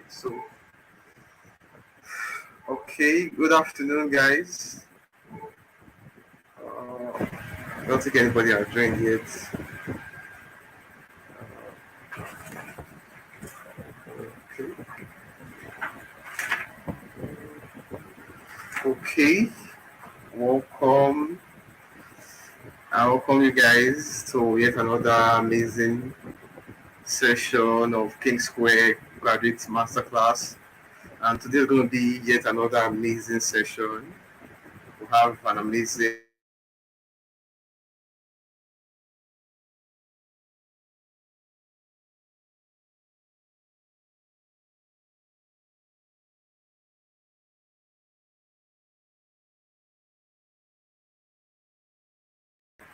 So, okay, good afternoon, guys. I don't think anybody has joined yet. Okay, okay, welcome. I welcome you guys to yet another amazing session of King Square Graduate Masterclass. And today is going to be yet another amazing session. We have an amazing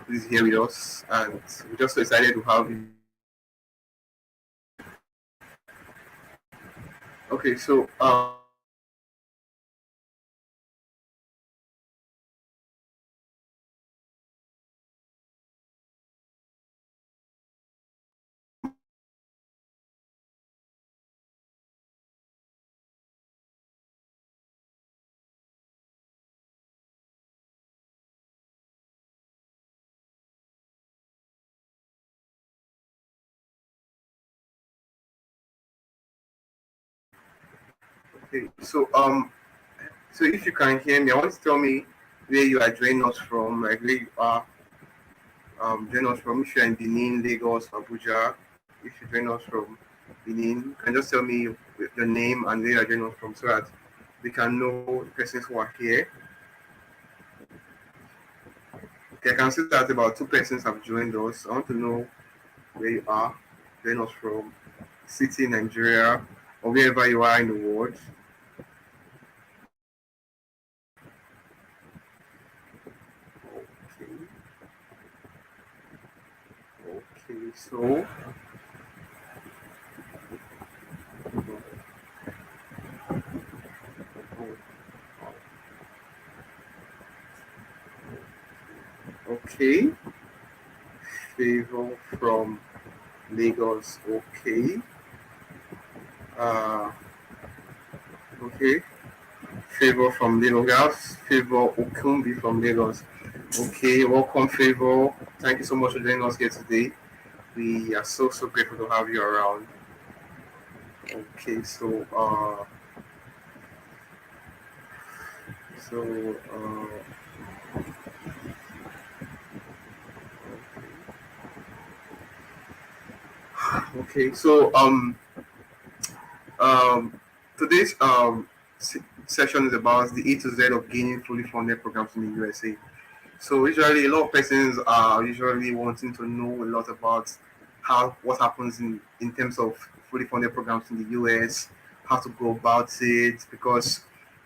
who's here with us, and we're just so excited to have you. Okay, so okay, so if you can hear me, I want to tell me where you are joining us from, like where you are joining us from. If you're in Benin, Lagos, Abuja, if you join us from Benin, you can just tell me your name and where you're joining us from so that we can know the persons who are here. Okay, I can see that about two persons have joined us. I want to know where you are, joining us from, city, Nigeria, or wherever you are in the world. Okay, okay, so okay, favor from Lagos. Okay. Uh, okay. Favor from Lagos. Favor Okumbi from Lagos. Okay. Welcome, Favor. Thank you so much for joining us here today. We are so grateful to have you around. Okay. So okay. Today's session is about the A to Z of gaining fully funded programs in the USA. So usually a lot of persons are usually wanting to know a lot about how what happens in terms of fully funded programs in the US, how to go about it, because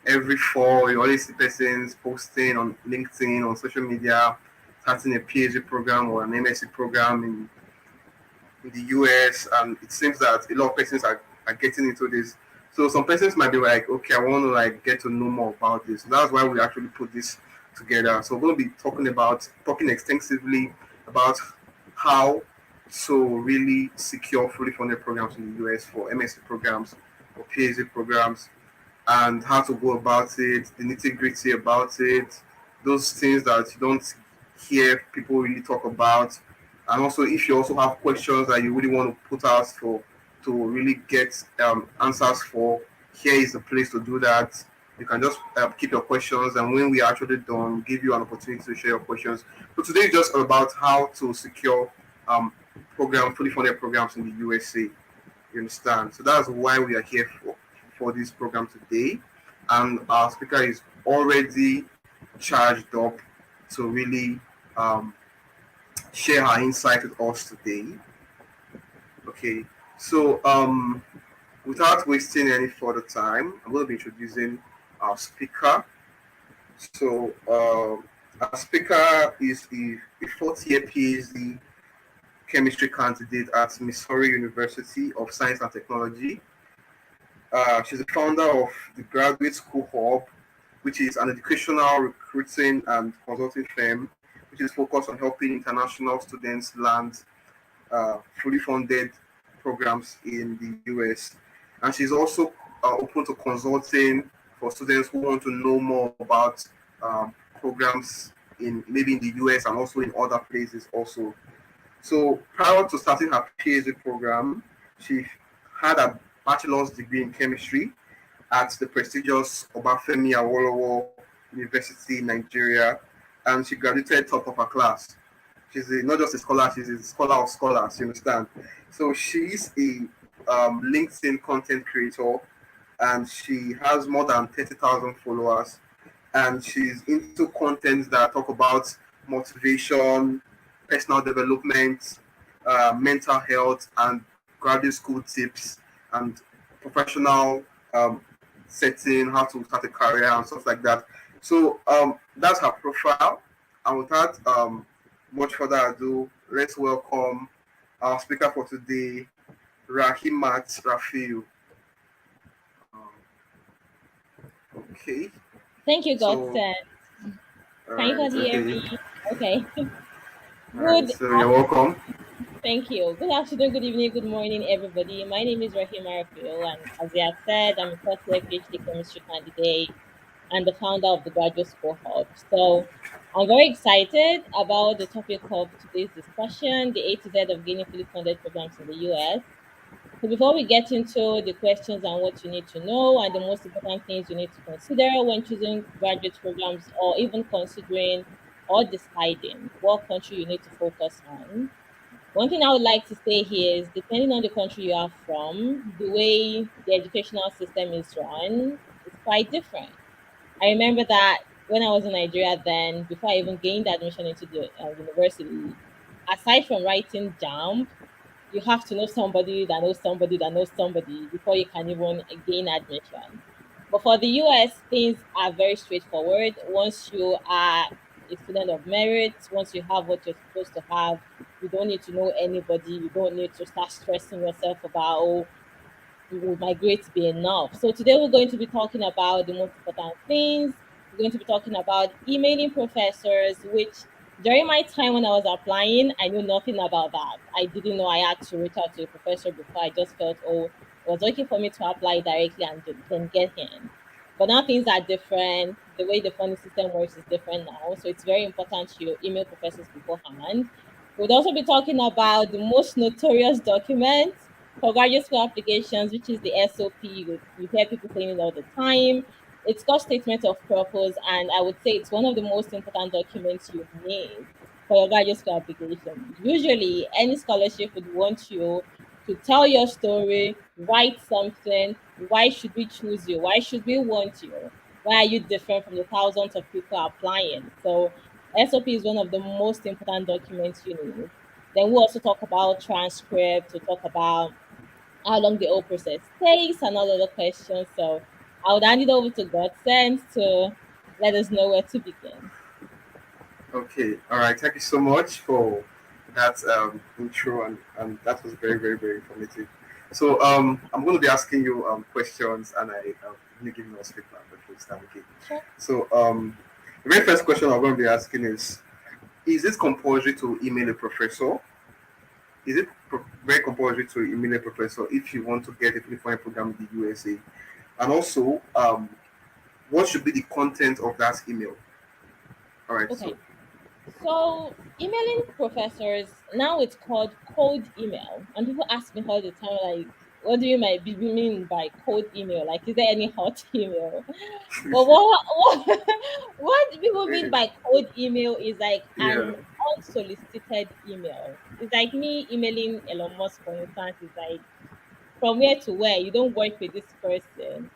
every fall you always see persons posting on LinkedIn, on social media, starting a PhD program or an MSc program in the US, and it seems that a lot of persons are getting into this. So some persons might be like, okay, I want to like get to know more about this. So that's why we actually put this together. So we're going to be talking extensively about how to really secure fully funded programs in the US for MSc programs or PhD programs, and how to go about it, the nitty gritty about it, those things that you don't hear people really talk about. And also, if you also have questions that you really want to put out for to really get answers for, here is the place to do that. You can just keep your questions, and when we are actually done, give you an opportunity to share your questions. So today is just about how to secure fully funded programs in the USA. You understand? So that's why we are here for this program today. And our speaker is already charged up to really um, share her insight with us today. Okay, so without wasting any further time, I'm going to be introducing our speaker. So our speaker is a fourth year PhD chemistry candidate at Missouri University of Science and Technology. She's the founder of the Graduate School Hub, which is an educational recruiting and consulting firm, which is focused on helping international students land fully funded programs in the US. and she's also open to consulting for students who want to know more about programs in maybe in the US and also in other places also. So prior to starting her PhD program, she had a bachelor's degree in chemistry at the prestigious Obafemi Awolowo University in Nigeria, and she graduated top of her class. She's not just a scholar; she's a scholar of scholars. You understand? So she's a LinkedIn content creator, and she has more than 30,000 followers. And she's into contents that talk about motivation, personal development, mental health, and graduate school tips and professional setting, how to start a career and stuff like that. So that's her profile. And without much further ado, let's welcome our speaker for today, Rahimat Rafiu. Um, okay, Thank you, so Godson. all Can you right, guys hear okay, me? Okay. all right. Good. So you're welcome. Thank you. Good afternoon, good evening, good morning, everybody. My name is Rahim Arafil, and as you have said, I'm a first year PhD chemistry candidate and the founder of the Graduate School Hub. So I'm very excited about the topic of today's discussion, the A to Z of gaining fully funded programs in the US. So before we get into the questions and what you need to know and the most important things you need to consider when choosing graduate programs or even considering or deciding what country you need to focus on, one thing I would like to say here is depending on the country you are from, the way the educational system is run is quite different. I remember that when I was in Nigeria, then before I even gained admission into the university, aside from writing JAMB, you have to know somebody that knows somebody that knows somebody before you can even gain admission. But for the US, things are very straightforward. Once you are a student of merit, once you have what you're supposed to have, you don't need to know anybody. You don't need to start stressing yourself about, oh, will my grades be enough? So today we're going to be talking about the most important things. We're going to be talking about emailing professors, which during my time when I was applying, I knew nothing about that. I didn't know I had to reach out to a professor before. I just felt, oh, it was okay for me to apply directly and then get in. But now things are different. The way the funding system works is different now. So it's very important you email professors beforehand. We'll also be talking about the most notorious document for graduate school applications, which is the SOP. You hear people saying it all the time. It's called Statement of Purpose, and I would say it's one of the most important documents you need for your graduate school application. Usually, any scholarship would want you to tell your story, write something. Why should we choose you? Why should we want you? Why are you different from the thousands of people applying? So, SOP is one of the most important documents you need. Then we'll also talk about transcript, to talk about how long the whole process takes and all other questions. So I would hand it over to Godsense to let us know where to begin. Okay, all right. Thank you so much for that intro, and that was very, very, very informative. So I'm going to be asking you questions, and I'm giving us feedback before we start. Okay. Sure. So the very first question I'm going to be asking is it compulsory to email a professor? Is it very compulsory to email a professor if you want to get a qualifying program in the USA? And also, what should be the content of that email? All right. Okay. So So emailing professors now it's called cold email, and people ask me all the time, like, what do you might be mean by cold email? Like, is there any hot email? But what people mean by cold email is like yeah. an unsolicited email. It's like me emailing Elon Musk, for instance. Is like from where to where. You don't work with this person.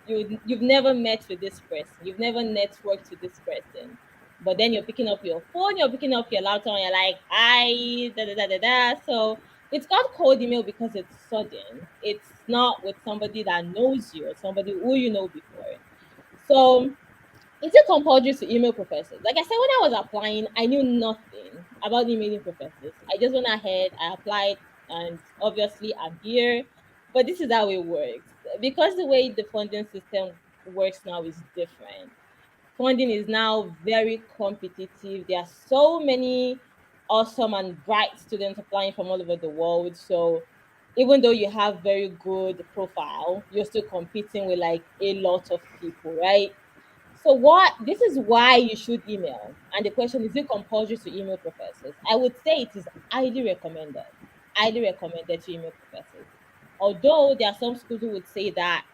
You've never met with this person. You've never networked with this person. But then you're picking up your phone, you're picking up your laptop, and you're like, "Hi, da da da da da." So it's called cold email because it's sudden. It's not with somebody that knows you or somebody who you know before. So is it compulsory to email professors? Like I said, when I was applying, I knew nothing about emailing professors. I just went ahead, I applied, and obviously I'm here. But this is how it works. Because the way the funding system works now is different. Funding is now very competitive. There are so many awesome and bright students applying from all over the world. So Even though you have very good profile, you're still competing with like a lot of people, right? So what this is why you should email. And the question is it compulsory to email professors? I would say it is highly recommended. Highly recommended to email professors. Although there are some schools who would say that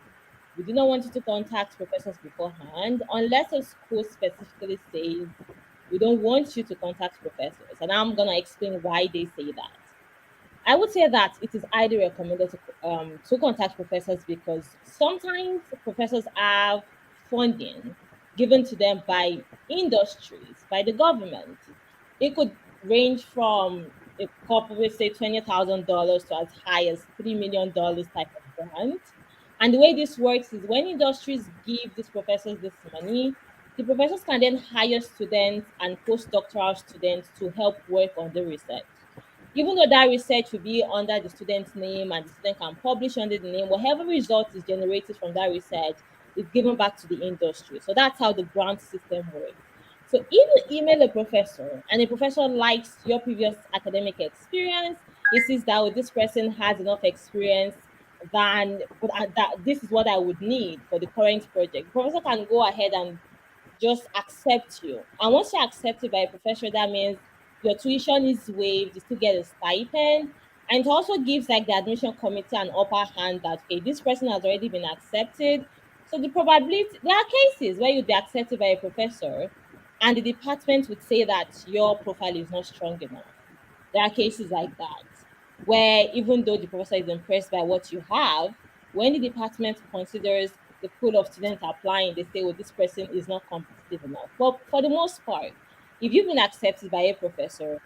we do not want you to contact professors beforehand unless a school specifically says we don't want you to contact professors. And I'm gonna explain why they say that. I would say that it is highly recommended to contact professors because sometimes professors have funding given to them by industries, by the government. It could range from a couple, we say $20,000 to as high as $3 million type of grant. And the way this works is when industries give these professors this money, the professors can then hire students and postdoctoral students to help work on the research. Even though that research will be under the student's name and the student can publish under the name, whatever result is generated from that research is given back to the industry. So that's how the grant system works. So if you email a professor and a professor likes your previous academic experience, he sees that oh, this person has enough experience than that this is what I would need for the current project. The professor can go ahead and just accept you. And once you're accepted by a professor, that means your tuition is waived, you still get a stipend. And it also gives like the admission committee an upper hand that okay, this person has already been accepted. So the probability there are cases where you'd be accepted by a professor and the department would say that your profile is not strong enough. There are cases like that where even though the professor is impressed by what you have, when the department considers the pool of students applying, they say, well, this person is not competitive enough. But for the most part, if you've been accepted by a professor,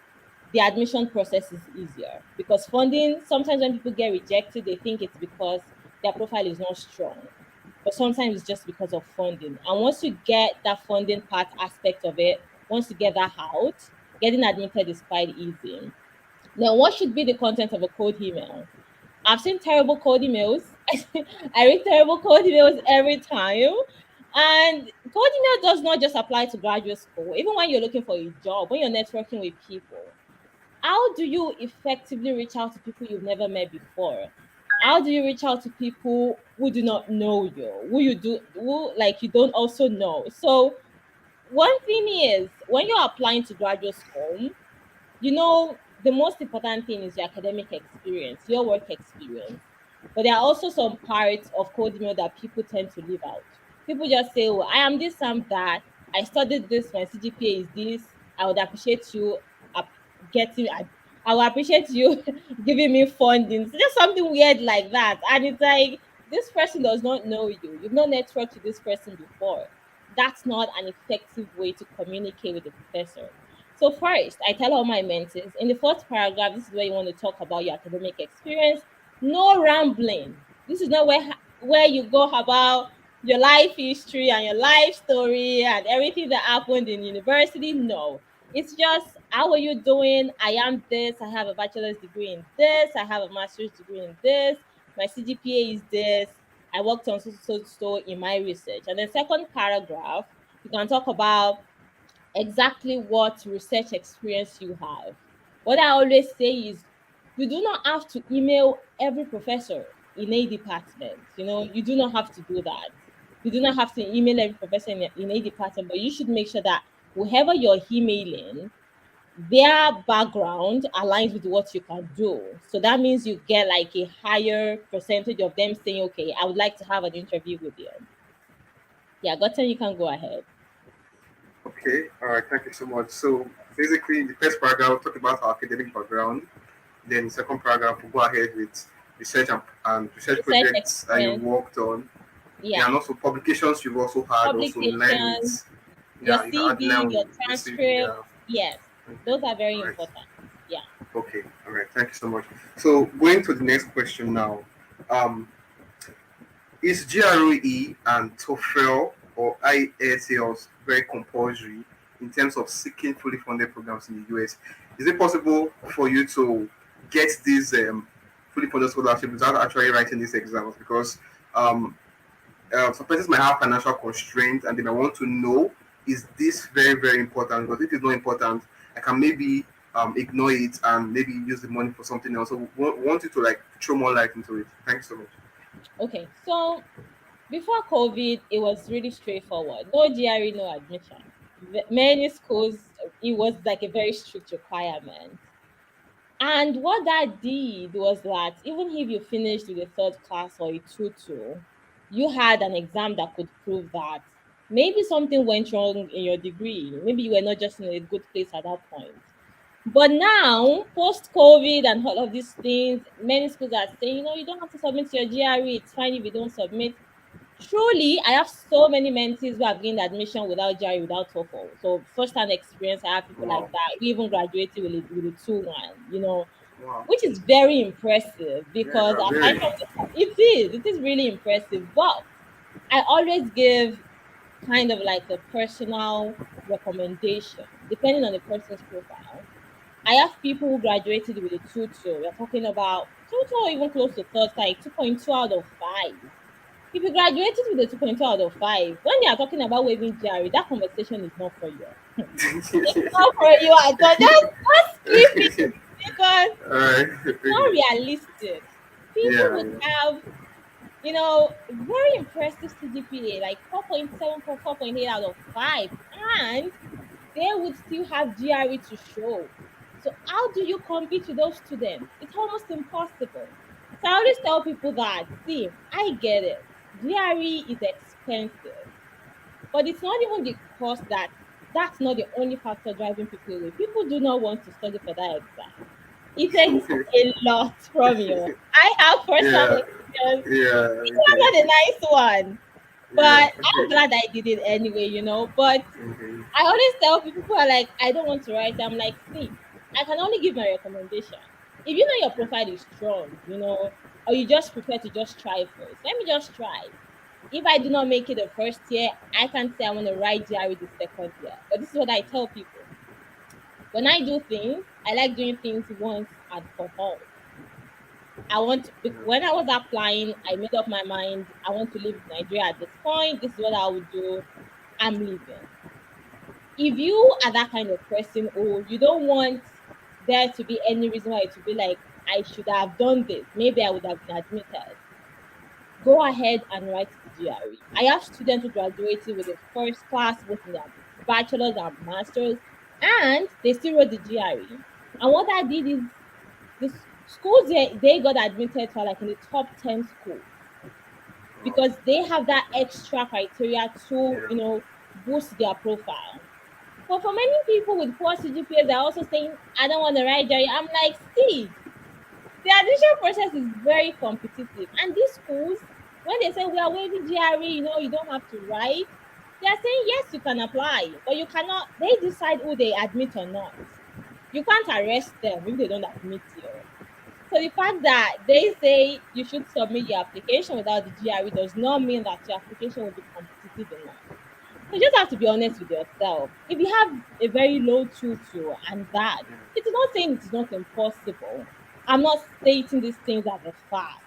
the admission process is easier because funding, sometimes when people get rejected, they think it's because their profile is not strong. But sometimes it's just because of funding. And once you get that funding part aspect of it, once you get that out, getting admitted is quite easy. Now, what should be the content of a cold email? I've seen terrible cold emails. I read terrible cold emails every time. And cold email does not just apply to graduate school. Even when you're looking for a job, when you're networking with people, how do you effectively reach out to people you've never met before? How do you reach out to people who do not know you, who like you don't also know? So one thing is when you're applying to graduate school, the most important thing is your academic experience, your work experience. But there are also some parts of code email that people tend to leave out. People just say, "Oh, I am this, I'm that. I studied this. My CGPA is this. I would appreciate you ap- getting. I would appreciate you giving me funding." So just something weird like that, and it's like this person does not know you. You've not networked with this person before. That's not an effective way to communicate with the professor. So first, I tell all my mentees in the first paragraph, this is where you want to talk about your academic experience. No rambling. This is not where you go about your life history and your life story and everything that happened in university. No. It's just how are you doing? I am this. I have a bachelor's degree in this. I have a master's degree in this. My CGPA is this. I worked on so in my research. And then second paragraph, you can talk about exactly what research experience you have. What I always say is you do not have to email every professor in a department. You do not have to do that. You do not have to email every professor in a department, but you should make sure that whoever you're emailing, their background aligns with what you can do. So that means you get like a higher percentage of them saying, okay, I would like to have an interview with you. Yeah, Gotten, you can go ahead. Okay, all right, thank you so much. So basically, in the first paragraph, we'll talk about our academic background. Then, the second paragraph, we'll go ahead with research and research Research projects that you experience. worked on, Yeah. yeah, and also publications you've also had, also in line Publication, with, your yeah, you can add in CV, line your with the CV. transcript. Yeah, Yes, okay, those are very all right, important. Yeah. okay, all right, thank you so much. So, going to the next question now. Um, Is GRE and TOEFL or IELTS very compulsory in terms of seeking fully funded programs in the US? Is it possible for you to get these fully funded scholarships without actually writing these exams? Because um, some persons might have financial constraints and they might want to know, is this very, very important? Because if it's not important, I can maybe ignore it and maybe use the money for something else. So want you to like throw more light into it. Thanks so much. Okay, so before COVID, it was really straightforward. No GRE, no admission. Many schools, it was like a very strict requirement. And what that did was that even if you finished with a third class or a 2-2, you had an exam that could prove that maybe something went wrong in your degree. Maybe you were not just in a good place at that point. But now, post COVID and all of these things, many schools are saying, you don't have to submit your GRE. It's fine if you don't submit. Truly, I have so many mentees who have gained admission without GRE, without TOEFL. So first-hand experience, I have people like Wow. that. We even graduated with a 2-1, Wow. which is very impressive Yeah, because aside very. from it is really impressive. But I always give kind of like a personal recommendation depending on the person's profile. I have people who graduated with a 2-2. We're talking about 2-2 or even close to third, like 2.2 out of 5. If you graduated with a 2.2 out of 5, when they are talking about waiving GRE, that conversation is not for you. It's not for you at all. Just skip it because All right. it's not realistic. People Yeah. would have, very impressive CGPA, like 4.7 for 4.8 out of 5, and they would still have GRE to show. So how do you compete with those students? It's almost impossible. So I always tell people that, see, I get it. GRE is expensive, but it's not even the cost that's not the only factor driving people away. People do not want to study for that exam. It takes a lot from you. I have personal Yeah. experience. Yeah. It was Okay. not a nice one, Yeah. but I'm glad I did it anyway. But Okay. I always tell people who are like, I don't want to write. I'm like, see, I can only give my recommendation. If you know your profile is strong, or you just prefer to just try first, let me just try. If I do not make it the first year, I can't say I want to write GRE the second year. But this is what I tell people. When I do things, I like doing things once and for all. When I was applying, I made up my mind. I want to leave Nigeria at this point. This is what I would do. I'm leaving. If you are that kind of person, or you don't want there to be any reason why to be like, I should have done this, maybe I would have been admitted, go ahead and write the GRE. I have students who graduated with the first class, both in their bachelor's and master's, and they still wrote the GRE. And what I did is the schools they got admitted to are like in the top 10 schools Wow. because they have that extra criteria to, Yeah. boost their profile. But for many people with poor CGPAs, they're also saying, I don't want to write GRE. I'm like, see, the admission process is very competitive. And these schools, when they say we are waiving GRE, you don't have to write, they are saying yes, you can apply, but you cannot, they decide who they admit or not. You can't arrest them if they don't admit you. So the fact that they say you should submit your application without the GRE does not mean that your application will be competitive enough. So you just have to be honest with yourself. If you have a very low tutu and that, it is not saying it is not impossible. I'm not stating these things as a fact.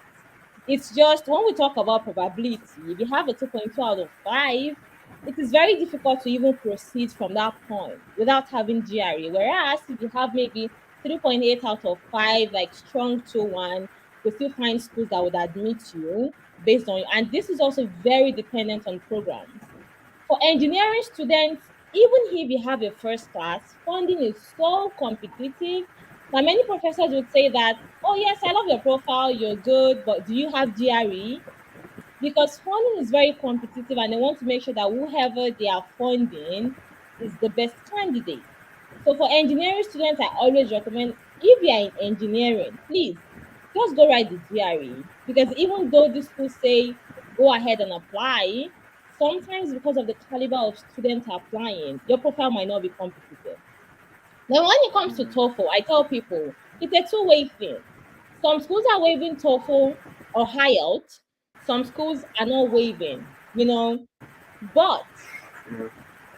It's just when we talk about probability, if you have a 2.2 out of 5, it is very difficult to even proceed from that point without having GRE. Whereas if you have maybe 3.8 out of 5, like strong 2-1, you still find schools that would admit you based on, and this is also very dependent on programs. For engineering students, even if you have a first class, funding is so competitive that many professors would say that, oh, yes, I love your profile, you're good, but do you have GRE? Because funding is very competitive and they want to make sure that whoever they are funding is the best candidate. So for engineering students, I always recommend if you are in engineering, please just go write the GRE. Because even though these schools say go ahead and apply, sometimes because of the caliber of students applying, your profile might not be competitive. Then when it comes to TOEFL, I tell people it's a two-way thing. Some schools are waiving TOEFL or IELTS. Some schools are not waiving. But Yeah.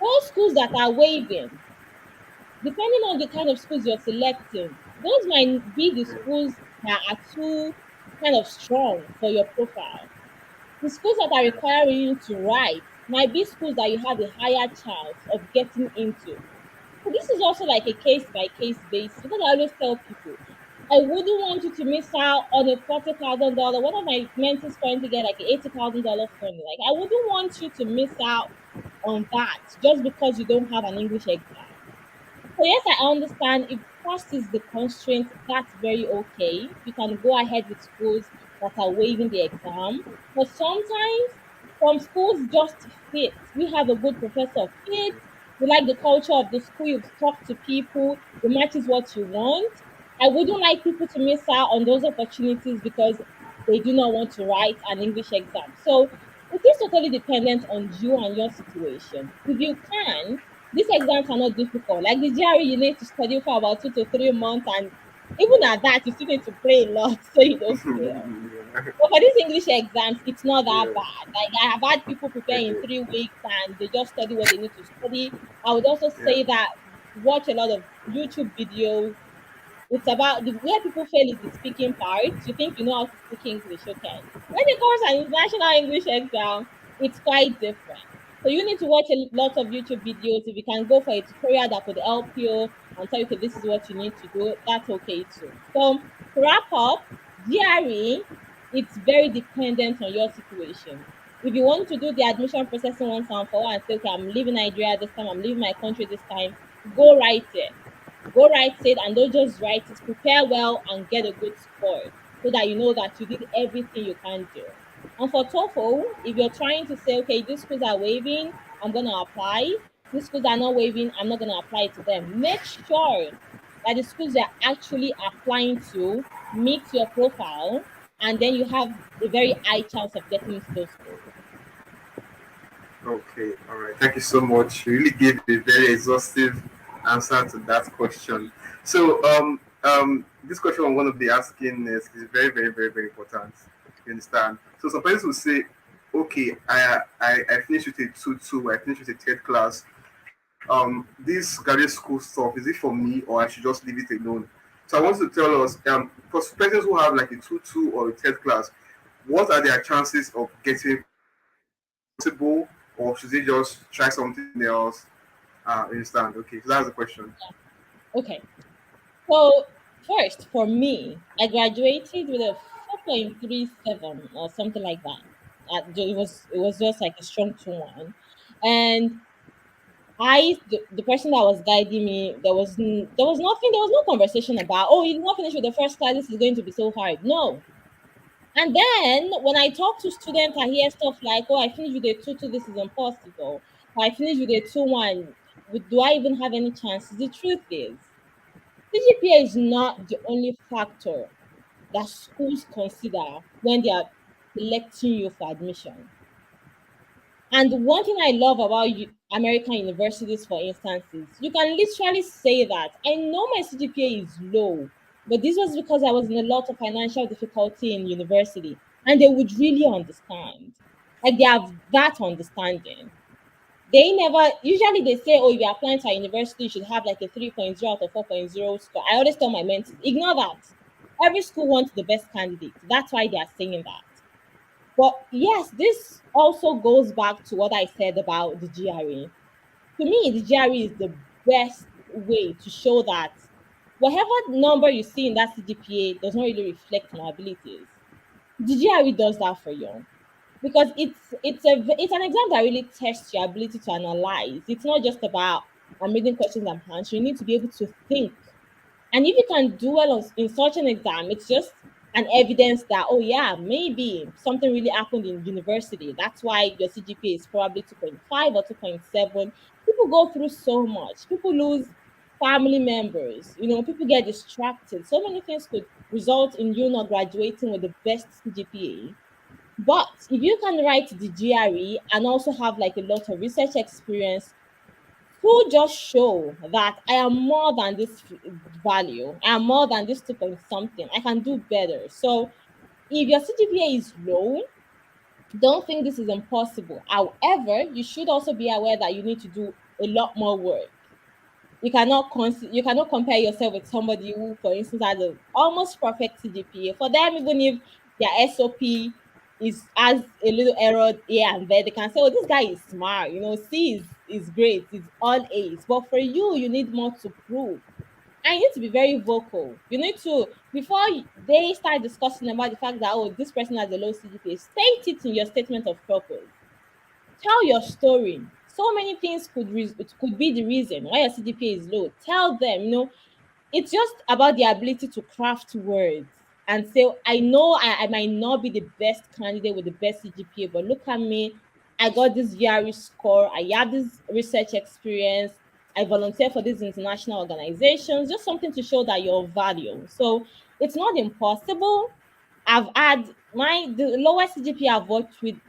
those schools that are waiving, depending on the kind of schools you're selecting, those might be the schools that are too kind of strong for your profile. The schools that are requiring you to write might be schools that you have a higher chance of getting into. So this is also like a case by case basis because I always tell people I wouldn't want you to miss out on a $40,000. One of my mentors currently get like an $80,000 funding. Like I wouldn't want you to miss out on that just because you don't have an English exam. So yes, I understand if cost is the constraint, that's very okay. You can go ahead with schools that are waiving the exam. But sometimes some schools just fit. We have a good professor fit. You like the culture of the school, you've talked to people, it matches what you want. I wouldn't like people to miss out on those opportunities because they do not want to write an English exam. So it is totally dependent on you and your situation. If you can, these exams are not difficult. Like the GRE, you need to study for about 2 to 3 months, and even at that, you still need to pray a lot so you don't fail. Yeah. But for these English exams, it's not that Yeah. bad. Like I have had people prepare in Okay. 3 weeks and they just study what they need to study. I would also Yeah. say that watch a lot of YouTube videos. It's about where people fail is the speaking part. You think you know how to speak English, okay? When it comes to an international English exam, it's quite different. So you need to watch a lot of YouTube videos. If you can go for a tutorial that could help you and tell you, okay, this is what you need to do, that's okay too. So to wrap up, GRE, it's very dependent on your situation. If you want to do the admission processing once and for all and say, okay, I'm leaving Nigeria this time, I'm leaving my country this time, go write it. Go write it and don't just write it. Prepare well and get a good score so that you know that you did everything you can do. And for TOEFL, if you're trying to say, okay, these schools are waiving, I'm going to apply. These schools are not waiving, I'm not going to apply to them. Make sure that the schools you're actually applying to meet your profile, and then you have a very high chance of getting into those schools. Okay. All right. Thank you so much. You really gave a very exhaustive answer to that question. So, this question I'm going to be asking is very, very, very, very important. You understand? So, some parents will say, "Okay, I finished with a 2-2. I finished with a third class. This graduate school stuff, is it for me, or I should just leave it alone?" So, I want you to tell us, for persons who have like a 2-2 or a third class, what are their chances of getting possible, or should they just try something else? Understand? Okay, so that's the question. Okay. So first, for me, I graduated with a 4.37 or something like that. It was just like a strong 2-1, and the person that was guiding me, there was nothing, there was no conversation about, oh, you did not finish with the first class, this is going to be so hard. No. And then when I talk to students, I hear stuff like, oh, I finished with a 2-2, this is impossible. Or I finished with a 2-1. Do I even have any chances? The truth is, CGPA is not the only factor that schools consider when they are selecting you for admission. And one thing I love about American universities, for instance, is you can literally say that I know my CGPA is low, but this was because I was in a lot of financial difficulty in university, and they would really understand. Like they have that understanding. They never usually they say, oh, if you're applying to a university, you should have like a 3.0 out of 4.0 score. I always tell my mentees, ignore that. Every school wants the best candidate. That's why they are saying that. But yes, this also goes back to what I said about the GRE. To me, the GRE is the best way to show that whatever number you see in that CGPA does not really reflect my abilities. The GRE does that for you because it's an exam that really tests your ability to analyze. It's not just about I'm reading questions I'm answering. You need to be able to think, and if you can do well in such an exam, it's just an evidence that, oh yeah, maybe something really happened in university. That's why your CGPA is probably 2.5 or 2.7. People go through so much. People lose family members. People get distracted. So many things could result in you not graduating with the best CGPA. But if you can write the GRE and also have like a lot of research experience, who just show that I am more than this value, I am more than this 2 point something, I can do better. So if your CGPA is low, don't think this is impossible. However, you should also be aware that you need to do a lot more work. You cannot compare yourself with somebody who, for instance, has a almost perfect CGPA. For them, even if their SOP is has a little error here and there, they can say, "Oh, this guy is smart." C is is great, it's all A's. But for you, you need more to prove. And you need to be very vocal. You need to, before they start discussing about the fact that, oh, this person has a low CGPA, state it in your statement of purpose. Tell your story. So many things it could be the reason why your CGPA is low. Tell them, it's just about the ability to craft words and say, I know I might not be the best candidate with the best CGPA, but look at me. I got this VRE score. I have this research experience. I volunteer for these international organizations. Just something to show that you're of value. So it's not impossible. I've had the lowest CGPA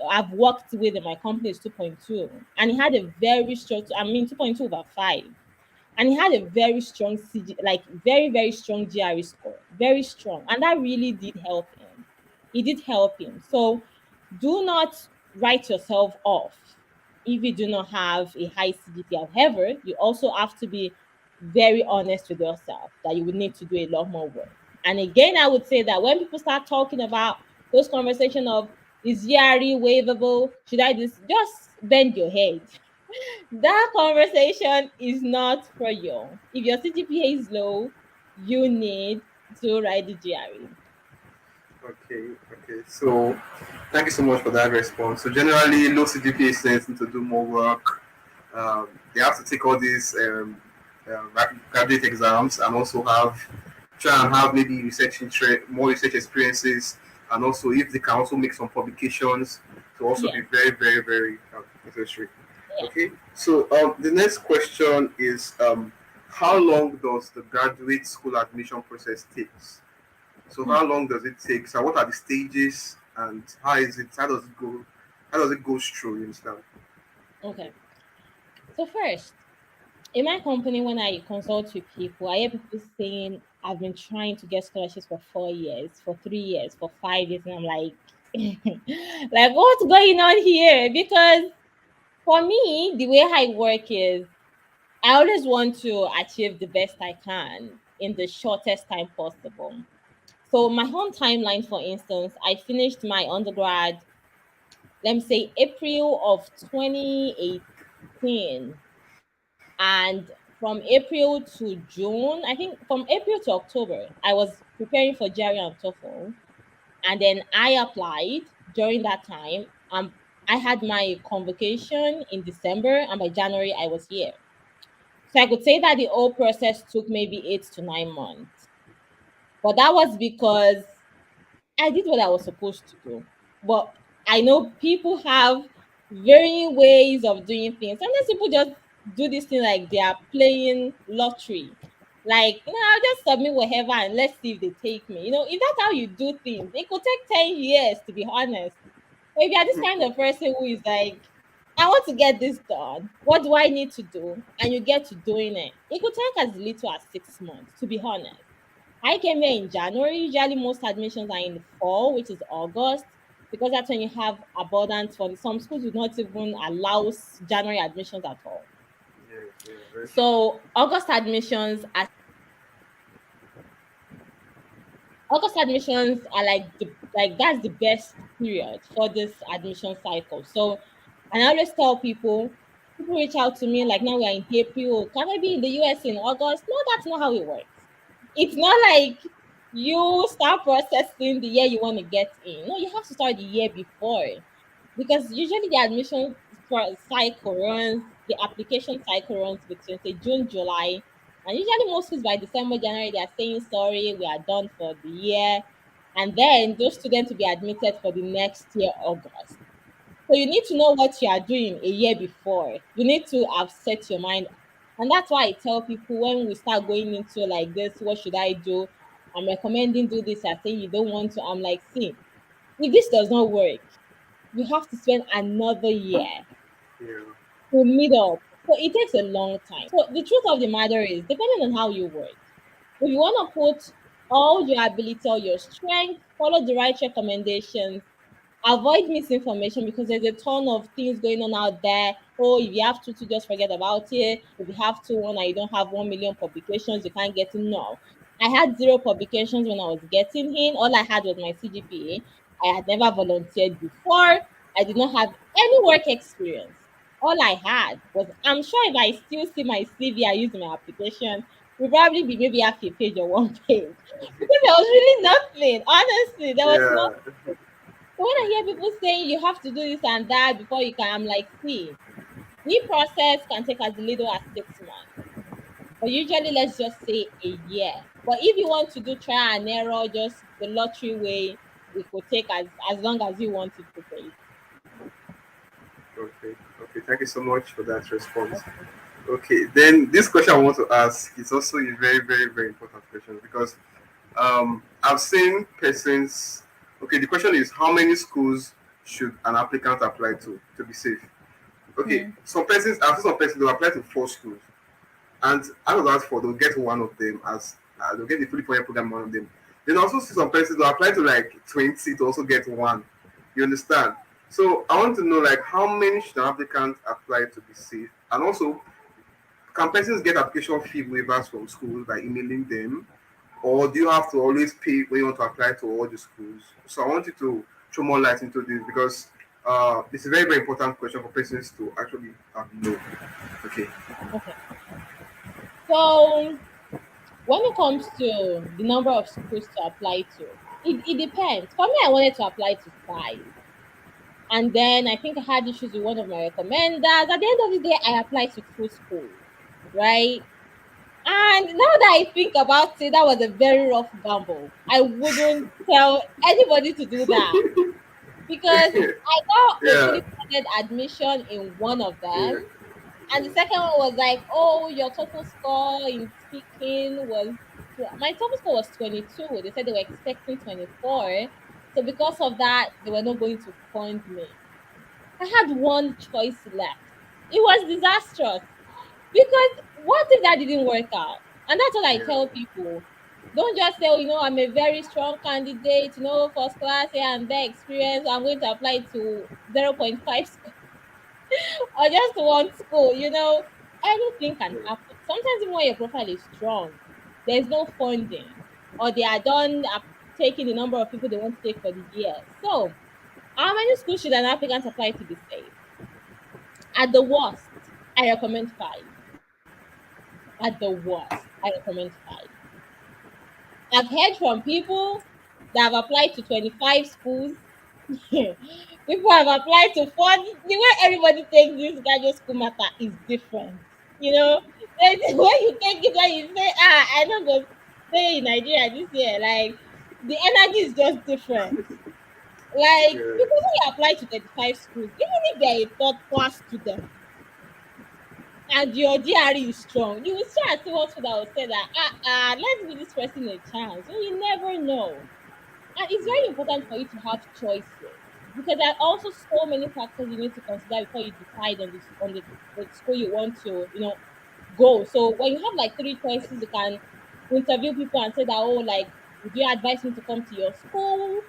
I've worked with in my company is 2.2, and he had a very strong. I mean, 2.2 over 5, and he had a very strong like very very strong GRE score, very strong, and that really did help him. It did help him. So do not write yourself off if you do not have a high CGPA. However, you also have to be very honest with yourself that you would need to do a lot more work. And again, I would say that when people start talking about those conversation of, is GRE waivable? Should I just bend your head? That conversation is not for you. If your CGPA is low, you need to write the GRE. Okay, okay. So, thank you so much for that response. So, generally, low CGPA students need to do more work. They have to take all these graduate exams and also try and have maybe more research experiences, and also if they can also make some publications to also Yeah, be very, very, very necessary. yeah. Okay. So, the next question is, how long does the graduate school admission process take? So Hmm. how long does it take? So what are the stages and how is it? How does it go? How does it go through? You understand? Okay. So first, in my company, when I consult with people, I hear people saying, I've been trying to get scholarships for 4 years, for 3 years, for 5 years, and I'm like, like what's going on here? Because for me, the way I work is I always want to achieve the best I can in the shortest time possible. So my home timeline, for instance, I finished my undergrad, let me say April of 2018, and from April to June, I think from April to October, I was preparing for GRE and TOEFL, and then I applied during that time. I had my convocation in December, and by January I was here. So I could say that the whole process took maybe 8 to 9 months. But that was because I did what I was supposed to do. But I know people have varying ways of doing things. Sometimes people just do this thing like they are playing lottery. Like, I'll just submit whatever and let's see if they take me. If that's how you do things, it could take 10 years, to be honest. But if you're this kind of person who is like, I want to get this done, what do I need to do? And you get to doing it, it could take as little as 6 months, to be honest. I came here in January. Usually, most admissions are in the fall, which is August, because that's when you have abundance for some schools do not even allow January admissions at all. Yeah, yeah, very true. So August admissions are like that's the best period for this admission cycle. So, and I always tell people reach out to me like, now we're in April, can I be in the US in August? No, that's not how it works. It's not like you start processing the year you want to get in. No, you have to start the year before, because usually the admission the application cycle runs between say June, July, and usually most schools by December, January they are saying sorry, we are done for the year, and then those students will be admitted for the next year, August. So you need to know what you are doing a year before. You need to have set your mind. And that's why I tell people when we start going into like this, what should I do? I'm recommending do this. I say you don't want to. I'm like, see, if this does not work, you have to spend another year Yeah, to meet up. So it takes a long time. So the truth of the matter is, depending on how you work, if you want to put all your ability, all your strength, follow the right recommendations, avoid misinformation because there's a ton of things going on out there. Oh, if you have to just forget about it. If you have to one and you don't have 1 million publications, you can't get in. No. I had zero publications when I was getting in. All I had was my CGPA. I had never volunteered before. I did not have any work experience. All I had was, I'm sure if I still see my CV I used in my application, will probably be maybe half a page or one page. Because there was really nothing. Honestly, there was Yeah. nothing. So when I hear people saying you have to do this and that before you can, I'm like, see, the process can take as little as 6 months. But usually let's just say a year. But if you want to do trial and error, just the lottery way, it could take as long as you want it to take. Okay. Okay. Thank you so much for that response. Okay. Then this question I want to ask is also a very, very, very important question because I've seen persons. Okay, the question is how many schools should an applicant apply to be safe? Okay, Hmm. some persons, I've seen some persons they'll apply to 4 schools, and out of that 4, they'll get one of them as they'll get the fully four-year program one of them. Then also see some persons they'll apply to like 20 to also get one. You understand? So I want to know like how many should an applicant apply to be safe, and also can persons get application fee waivers from schools by emailing them, or do you have to always pay when you want to apply to all the schools? So I want you to throw more light into this because it's a very, very important question for persons to actually know. Okay. Okay. So when it comes to the number of schools to apply to, it depends. For me, I wanted to apply to five. And then I think I had issues with one of my recommenders. At the end of the day, I applied to two schools, right? And now that I think about it, that was a very rough gamble. I wouldn't tell anybody to do that because I got a Yeah. fully funded admission in one of Yeah. them. And the second one was like, oh, your total score in speaking was, my total score was 22. They said they were expecting 24. So because of that, they were not going to fund me. I had one choice left. It was disastrous because what if that didn't work out? And that's what I Yeah. tell people. Don't just say, oh, I'm a very strong candidate, first class here and there experience. I'm going to apply to zero point 0.5 or just one school. Anything can Yeah. happen. Sometimes even when your profile is strong, there's no funding, or they are done taking the number of people they want to take for the year. So, how many schools should an applicant apply to be safe? At the worst, I recommend five. At the worst, I recommend five. I've heard from people that have applied to 25 schools. People have applied to 40. The way everybody takes this graduate school matter is different. You know, there's the way you take it when you say, I don't go stay in Nigeria this year. Like, the energy is just different. Like, Yeah. because when you apply to 35 schools, even if they're a third class student and your GRE is strong, you will still see what that will say that, let's give this person a chance. You never know. And it's very Yeah. important for you to have choices because there are also so many factors you need to consider before you decide on the school you want to, go. So when you have like three choices, you can interview people and say that, oh, like, would you advise me to come to your school?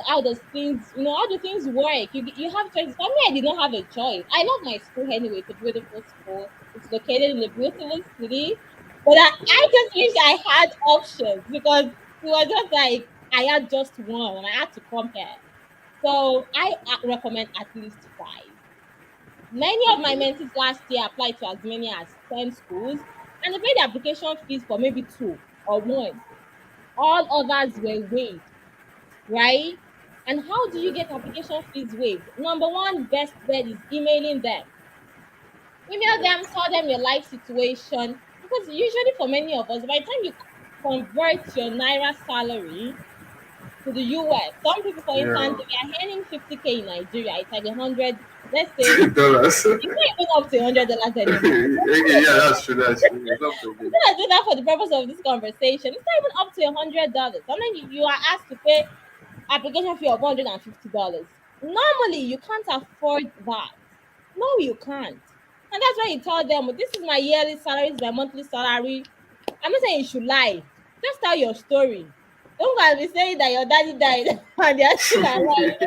How does things, how do things work? You have choices. For me, I did not have a choice. I love my school anyway. It's a beautiful school. It's located in a beautiful city. But I Yeah. just wish I had options because it was just like I had just one and I had to compare. So I recommend at least five. Many of my Okay. mentees last year applied to as many as 10 schools and they paid the application fees for maybe two or one. All others were waived, right? And how do you Yeah. get application fees waived? Number one best bet is emailing them. Email Yeah. them, tell them your life situation. Because usually for many of us, by the time you convert your Naira salary to the US. Some people, for instance, Yeah. if you are earning 50K in Nigeria, it's like 100, let's say, Dollars. it's not even up to $100 anymore. Okay. Yeah. That's true. That's true. It's not I'm problem. gonna do that for the purpose of this conversation. It's not even up to $100. Sometimes you are asked to pay application fee of $150. Normally, you can't afford that. No, you can't. And that's why you tell them, "Well, this is my yearly salary, this is my monthly salary." I'm not saying you should lie. Just tell your story. Don't go and be saying that your daddy died and they're still alive.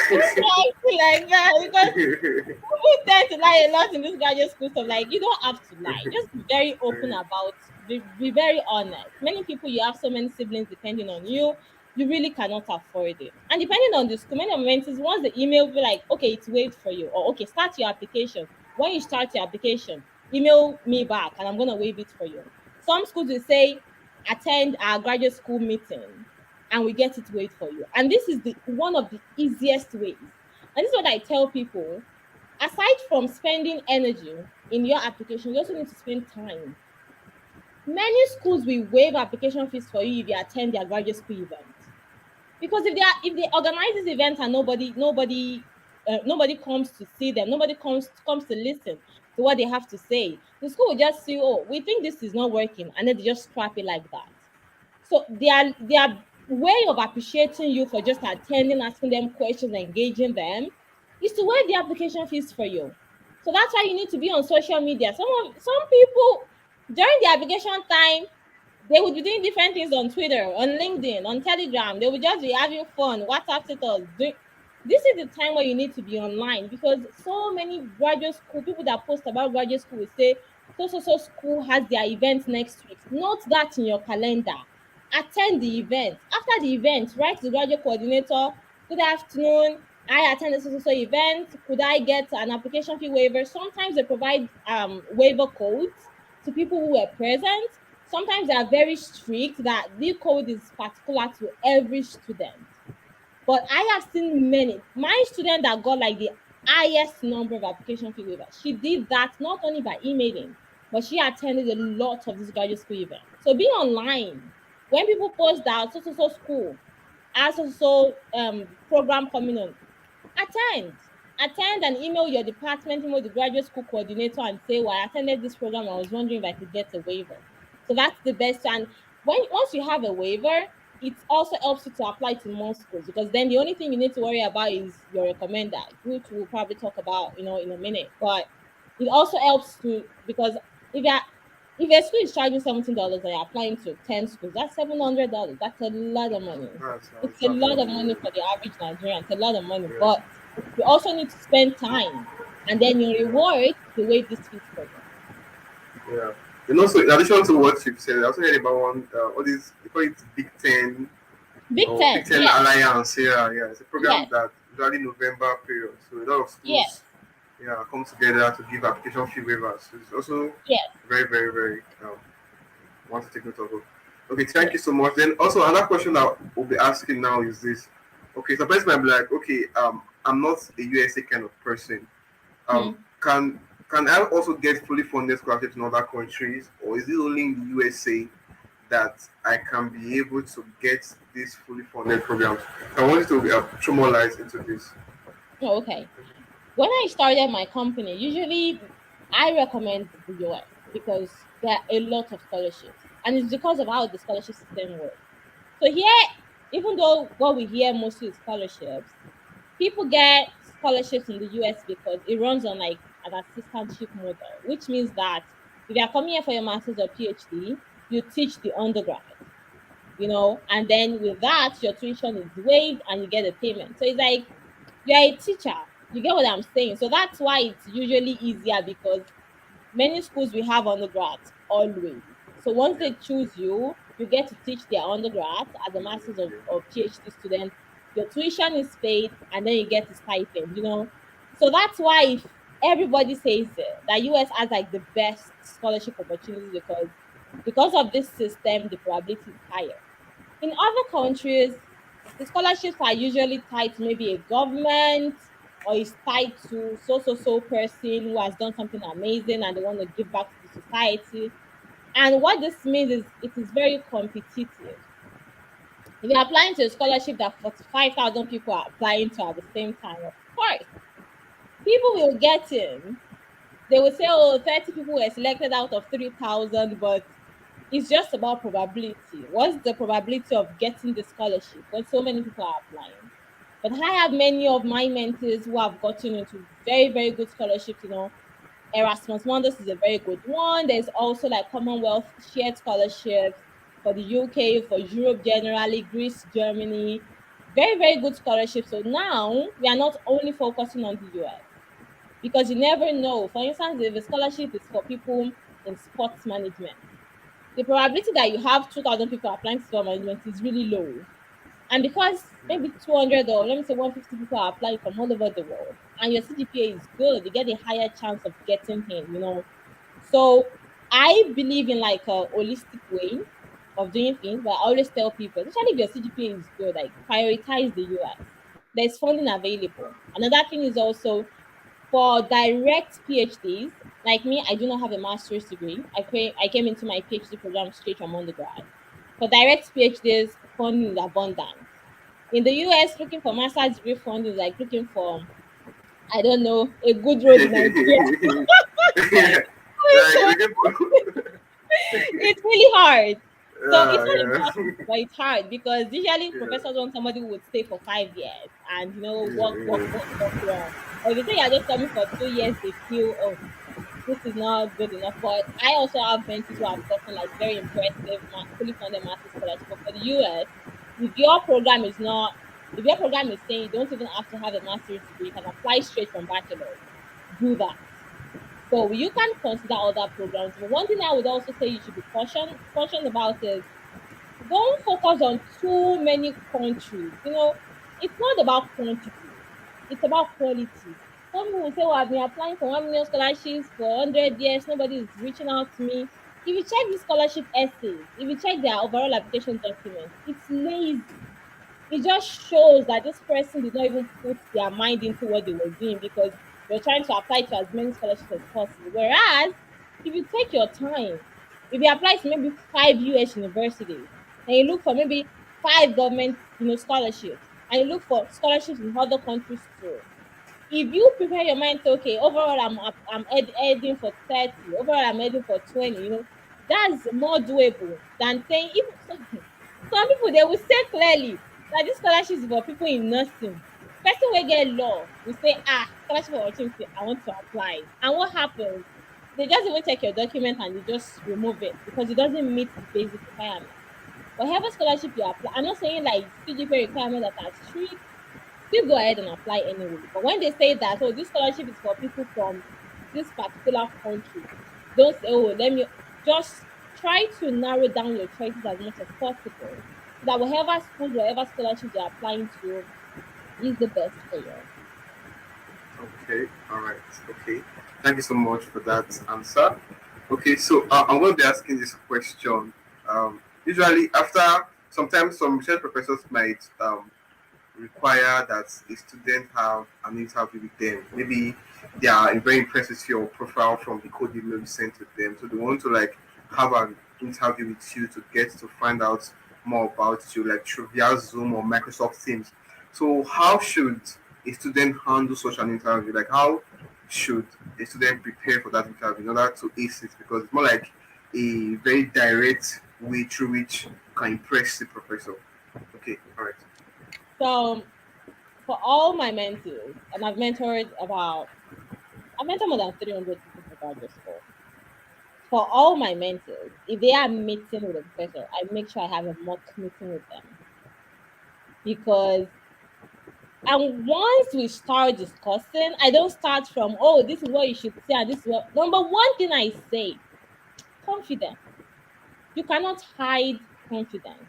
Don't lie like that because people tend to lie a lot in this graduate school stuff. Like, you don't have to lie. Just be very open about. Be very honest. Many people, you have so many siblings depending on you. you really cannot afford it. And depending on the school, many of my mentees, once the email be like, okay, it's waived for you, or okay, start your application. When you start your application, email me back and I'm gonna waive it for you. Some schools will say, attend our graduate school meeting and we get it waived for you. And this is the one of the easiest ways. And this is what I tell people. Aside from spending energy in your application, you also need to spend time. Many schools will waive application fees for you if you attend their graduate school event. Because if they organize this event and nobody comes to see them, nobody comes to listen to what they have to say, the school will just say, oh, we think this is not working, and then they just scrap it like that. So their way of appreciating you for just attending, asking them questions, engaging them, is to waive the application fees for you. So that's why you need to be on social media. Some people during the application time, they would be doing different things on Twitter, on LinkedIn, on Telegram. They would just be having fun, WhatsApp status. This is the time where you need to be online, because so many graduate school people that post about graduate school will say, so school has their event next week. Note that in your calendar. Attend the event. After the event, write to the graduate coordinator. Good afternoon. I attended so event. Could I get an application fee waiver? Sometimes they provide waiver codes to people who were present. Sometimes they are very strict that the code is particular to every student. But I have seen many. My student that got like the highest number of application fee waivers, she did that not only by emailing, but she attended a lot of these graduate school events. So be online. When people post that so school as program coming on, attend. Attend and email your department, email the graduate school coordinator and say, well, I attended this program. I was wondering if I could get a waiver. So that's the best. And once you have a waiver, it also helps you to apply to more schools, because then the only thing you need to worry about is your recommender, which we'll probably talk about, in a minute. But it also helps to, because if you're if a school is charging $17 and you're applying to 10 schools, that's $700. That's a lot of money. It's That's a lot of money absolutely, for the average Nigerian. It's a lot of money. yeah. But you also need to spend time, and then your Yeah. reward the way this fees for you. Yeah. And also, in addition to what you've said, I also heard about one, all these, they call it Big Ten Big or Big Ten, Ten yes, Alliance. Yeah, yeah. It's a program yes, that usually November period. So a lot of yes, schools, yeah, come together to give application fee waivers. So it's also yes, very, very, very, want to take note of. Okay, thank yes. you so much. Then also another question that we'll be asking now is this. Okay, so person might be like, okay, I'm not a USA kind of person. Hmm. Can I also get fully funded scholarships in other countries, or is it only in the USA that I can be able to get these fully funded programs? I want you to throw more light into this. Oh, okay. When I started my company, usually I recommend the US because there are a lot of scholarships, and it's because of how the scholarship system works. So here, even though what we hear mostly is scholarships, people get scholarships in the US because it runs on like an assistantship model, which means that if you are coming here for your master's or PhD, you teach the undergrad, and then with that, your tuition is waived and you get a payment. So it's like you're a teacher. You get what I'm saying? So that's why it's usually easier, because many schools will have undergrads always. So once Yeah, they choose you, you get to teach their undergrads as a master's yeah, or PhD student. Your tuition is paid, and then you get a stipend. So that's why if everybody says that US has like the best scholarship opportunities, because of this system, the probability is higher. In other countries, the scholarships are usually tied to maybe a government, or is tied to so person who has done something amazing and they want to give back to the society. And what this means is it is very competitive. If you're applying to a scholarship that 45,000 people are applying to at the same time, of course, people will get in. They will say, oh, 30 people were selected out of 3,000, but it's just about probability. What's the probability of getting the scholarship when so many people are applying? But I have many of my mentors who have gotten into very, very good scholarships. Erasmus Mundus is a very good one. There's also like Commonwealth shared scholarships for the UK, for Europe generally, Greece, Germany. Very, very good scholarships. So now we are not only focusing on the US, because you never know. For instance, if a scholarship is for people in sports management, the probability that you have 2,000 people applying to sport management is really low. And because maybe 200 or let me say 150 people are applying from all over the world, and your CGPA is good, you get a higher chance of getting in. So I believe in like a holistic way of doing things, but I always tell people, especially if your CGPA is good, like prioritize the US. There's funding available. Another thing is also for direct PhDs, like me, I do not have a master's degree. I came into my PhD program straight from undergrad. For direct PhDs, funding is abundant. In the US, looking for master's degree funding is like looking for, I don't know, a good road in Nigeria. Like So we get to, it's really hard. So it's not yeah, impossible, but it's hard because usually yeah, professors want somebody who would stay for 5 years and work, work, yeah, work, work long. But if you say you're just coming for 2 years, they feel, oh, this is not good enough. But I also have mentors who have gotten like very impressive, fully funded master's scholarship. But for the US, if your program is not, if your program is saying you don't even have to have a master's degree, you can apply straight from bachelor's. Do that. So you can consider other programs. But one thing I would also say you should be caution about is don't focus on too many countries. It's not about quantity, it's about quality. Some people will say, well, I've been applying for 1 million scholarships for 100 years, nobody is reaching out to me. If you check the scholarship essays, if you check their overall application documents, it's lazy. It just shows that this person did not even put their mind into what they were doing because they're trying to apply to as many scholarships as possible. Whereas, if you take your time, if you apply to maybe 5 US universities, and you look for maybe five government scholarships, and you look for scholarships in other countries too, if you prepare your mind to, okay, overall I'm heading for 30, overall I'm heading for 20, that's more doable than saying, even some people they will say clearly that this scholarship is for people in nursing. Person will get law will say, scholarship opportunity, I want to apply. And what happens? They just even take your document and they just remove it because it doesn't meet the basic requirements. Whatever scholarship you apply, I'm not saying like CGPA requirements that are strict, still go ahead and apply anyway. But when they say that, oh, this scholarship is for people from this particular country, don't say, oh, let me just try to narrow down your choices as much as possible. So that whatever schools, whatever scholarships you're applying to is the best for you. okay, all right, okay. Thank you so much for that answer. Okay, so I'm going to be asking this question. Usually, after sometimes some research professors might require that a student have an interview with them. Maybe they are very impressed with your profile from the code email you sent to them, so they want to like have an interview with you to get to find out more about you, like through via Zoom or Microsoft Teams. So, how should a student handle such an interview? Like, how should a student prepare for that interview in order to ace it? Because it's more like a very direct way through which you can impress the professor. Okay, all right. So for all my mentors, and I've mentored more than 300 people for graduate school. For all my mentors, if they are meeting with a professor, I make sure I have a mock meeting with them because, and once we start discussing, I don't start from, oh, this is what you should say, and this is what. Number one thing I say, confidence. You cannot hide confidence.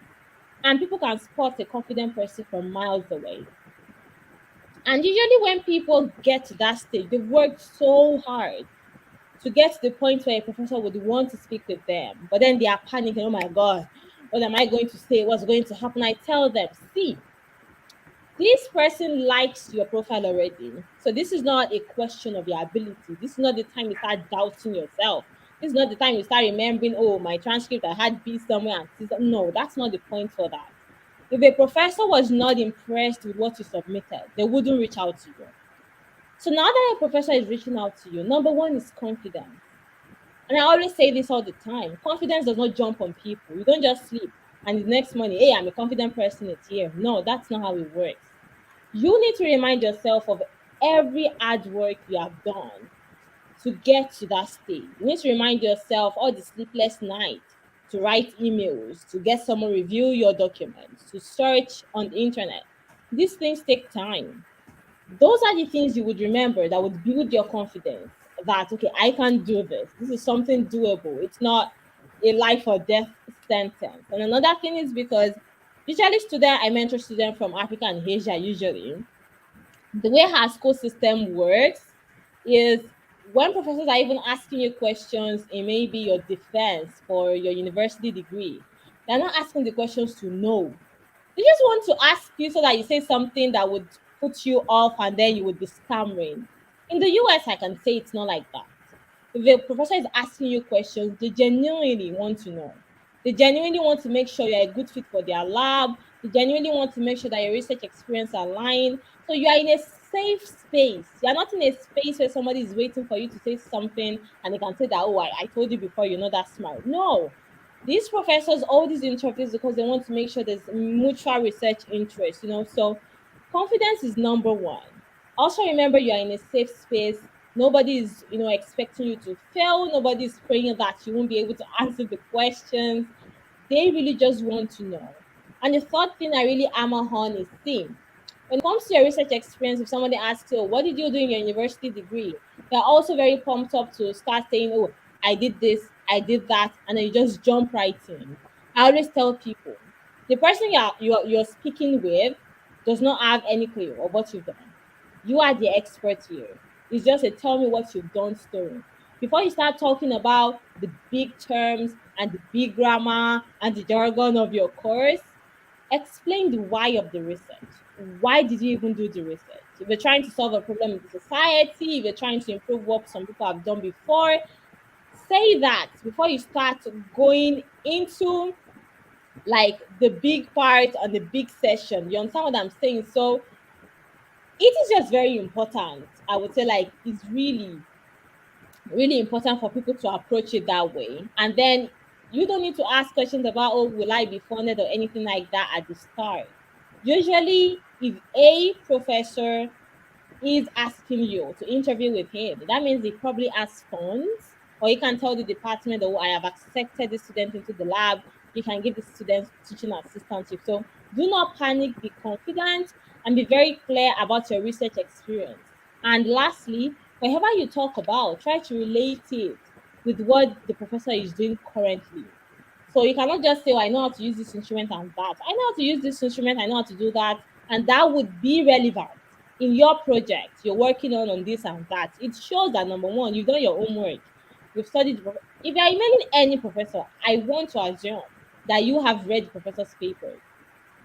And people can spot a confident person from miles away. And usually, when people get to that stage, they've worked so hard to get to the point where a professor would want to speak with them. But then they are panicking, oh my God, what am I going to say? What's going to happen? I tell them, see, this person likes your profile already. So this is not a question of your ability. This is not the time you start doubting yourself. This is not the time you start remembering, oh, my transcript, I had B somewhere and C No, that's not the point for that. If a professor was not impressed with what you submitted, they wouldn't reach out to you. So now that a professor is reaching out to you, number one is confidence. And I always say this all the time. Confidence does not jump on people. You don't just sleep and the next morning, hey, I'm a confident person, it's here. No, that's not how it works. You need to remind yourself of every hard work you have done to get to that stage. You need to remind yourself all the sleepless nights to write emails, to get someone review your documents, to search on the internet. These things take time. Those are the things you would remember that would build your confidence that, okay, I can do this. This is something doable. It's not a life or death sentence. And another thing is because Usually, student I mentor students from Africa and Asia. Usually, the way our school system works is when professors are even asking you questions in maybe your defense for your university degree, they're not asking the questions to know. They just want to ask you so that you say something that would put you off and then you would be stammering. In the US, I can say it's not like that. If the professor is asking you questions, they genuinely want to know. They genuinely want to make sure you're a good fit for their lab. They genuinely want to make sure that your research experience align. So you are in a safe space. You're not in a space where somebody is waiting for you to say something and they can say that, oh, I told you before, you're not that smart. No, these professors all these interviews because they want to make sure there's mutual research interest, so confidence is number one. Also remember you are in a safe space. Nobody is expecting you to fail. Nobody is praying that you won't be able to answer the questions. They really just want to know. And the third thing I really hammer on is theme. When it comes to your research experience, if somebody asks you, what did you do in your university degree? They're also very pumped up to start saying, oh, I did this, I did that, and then you just jump right in. I always tell people, the person you're speaking with does not have any clue of what you've done. You are the expert here. It's just a tell me what you've done story. Before you start talking about the big terms and the big grammar and the jargon of your course, explain the why of the research. Why did you even do the research? If you're trying to solve a problem in the society, if you're trying to improve what some people have done before, say that before you start going into like the big part and the big session. You understand what I'm saying? So it is just very important. I would say like it's really important for people to approach it that way. And then you don't need to ask questions about, oh, will I be funded or anything like that at the start. Usually, if a professor is asking you to interview with him, that means he probably has funds, or he can tell the department, oh, I have accepted the student into the lab. You can give the students teaching assistantship. So do not panic, be confident, and be very clear about your research experience. And lastly, whatever you talk about, try to relate it with what the professor is doing currently. So you cannot just say, oh, I know how to use this instrument and that. I know how to use this instrument, I know how to do that. And that would be relevant in your project you're working on this and that. It shows that number one, you've done your homework. You've studied. If you're emailing any professor, I want to assume that you have read the professor's papers.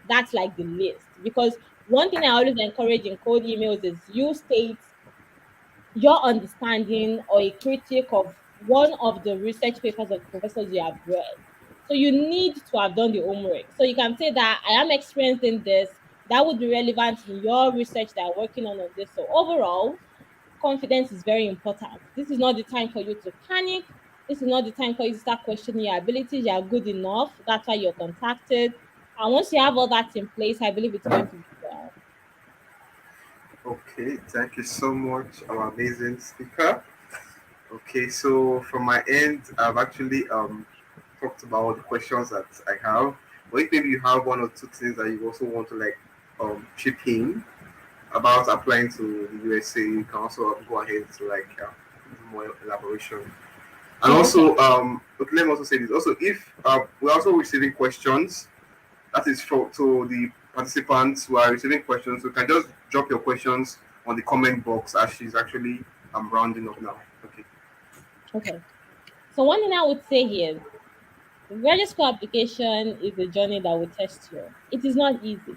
That's like the list. Because one thing I always encourage in cold emails is you state your understanding or a critique of one of the research papers of the professors you have read. So you need to have done the homework. So you can say that I am experienced in this. That would be relevant in your research that are working on this. So overall, confidence is very important. This is not the time for you to panic. This is not the time for you to start questioning your abilities. You are good enough. That's why you're contacted. And once you have all that in place, I believe it's going to be well. Okay, thank you so much, our amazing speaker. Okay, so from my end, I've actually talked about all the questions that I have. But if maybe you have one or two things that you also want to like chip in about applying to the USA, you can also go ahead to like do more elaboration. And Oh, okay. also, okay, let me also say this. Also, if we're also receiving questions, that is for to the participants who are receiving questions, you can just drop your questions on the comment box as she's actually rounding up now. Okay. Okay. So one thing I would say here is graduate school application is a journey that will test you. It is not easy.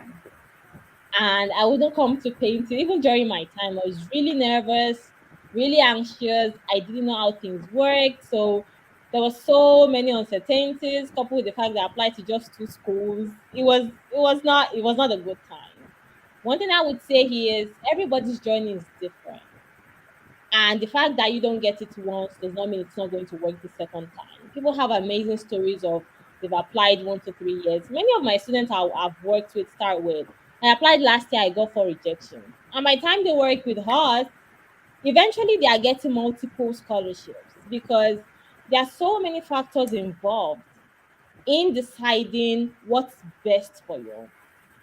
And I wouldn't come to paint it. Even during my time, I was really nervous, really anxious. I didn't know how things worked. So there were so many uncertainties, coupled with the fact that I applied to just two schools. It was not a good time. One thing I would say here is everybody's journey is different. And the fact that you don't get it once does not mean it's not going to work the second time. People have amazing stories of they've applied 1 to 3 years. Many of my students I've worked with start with, I applied last year, I got 4 rejections. And by the time they work with us, eventually they are getting multiple scholarships because there are so many factors involved in deciding what's best for you.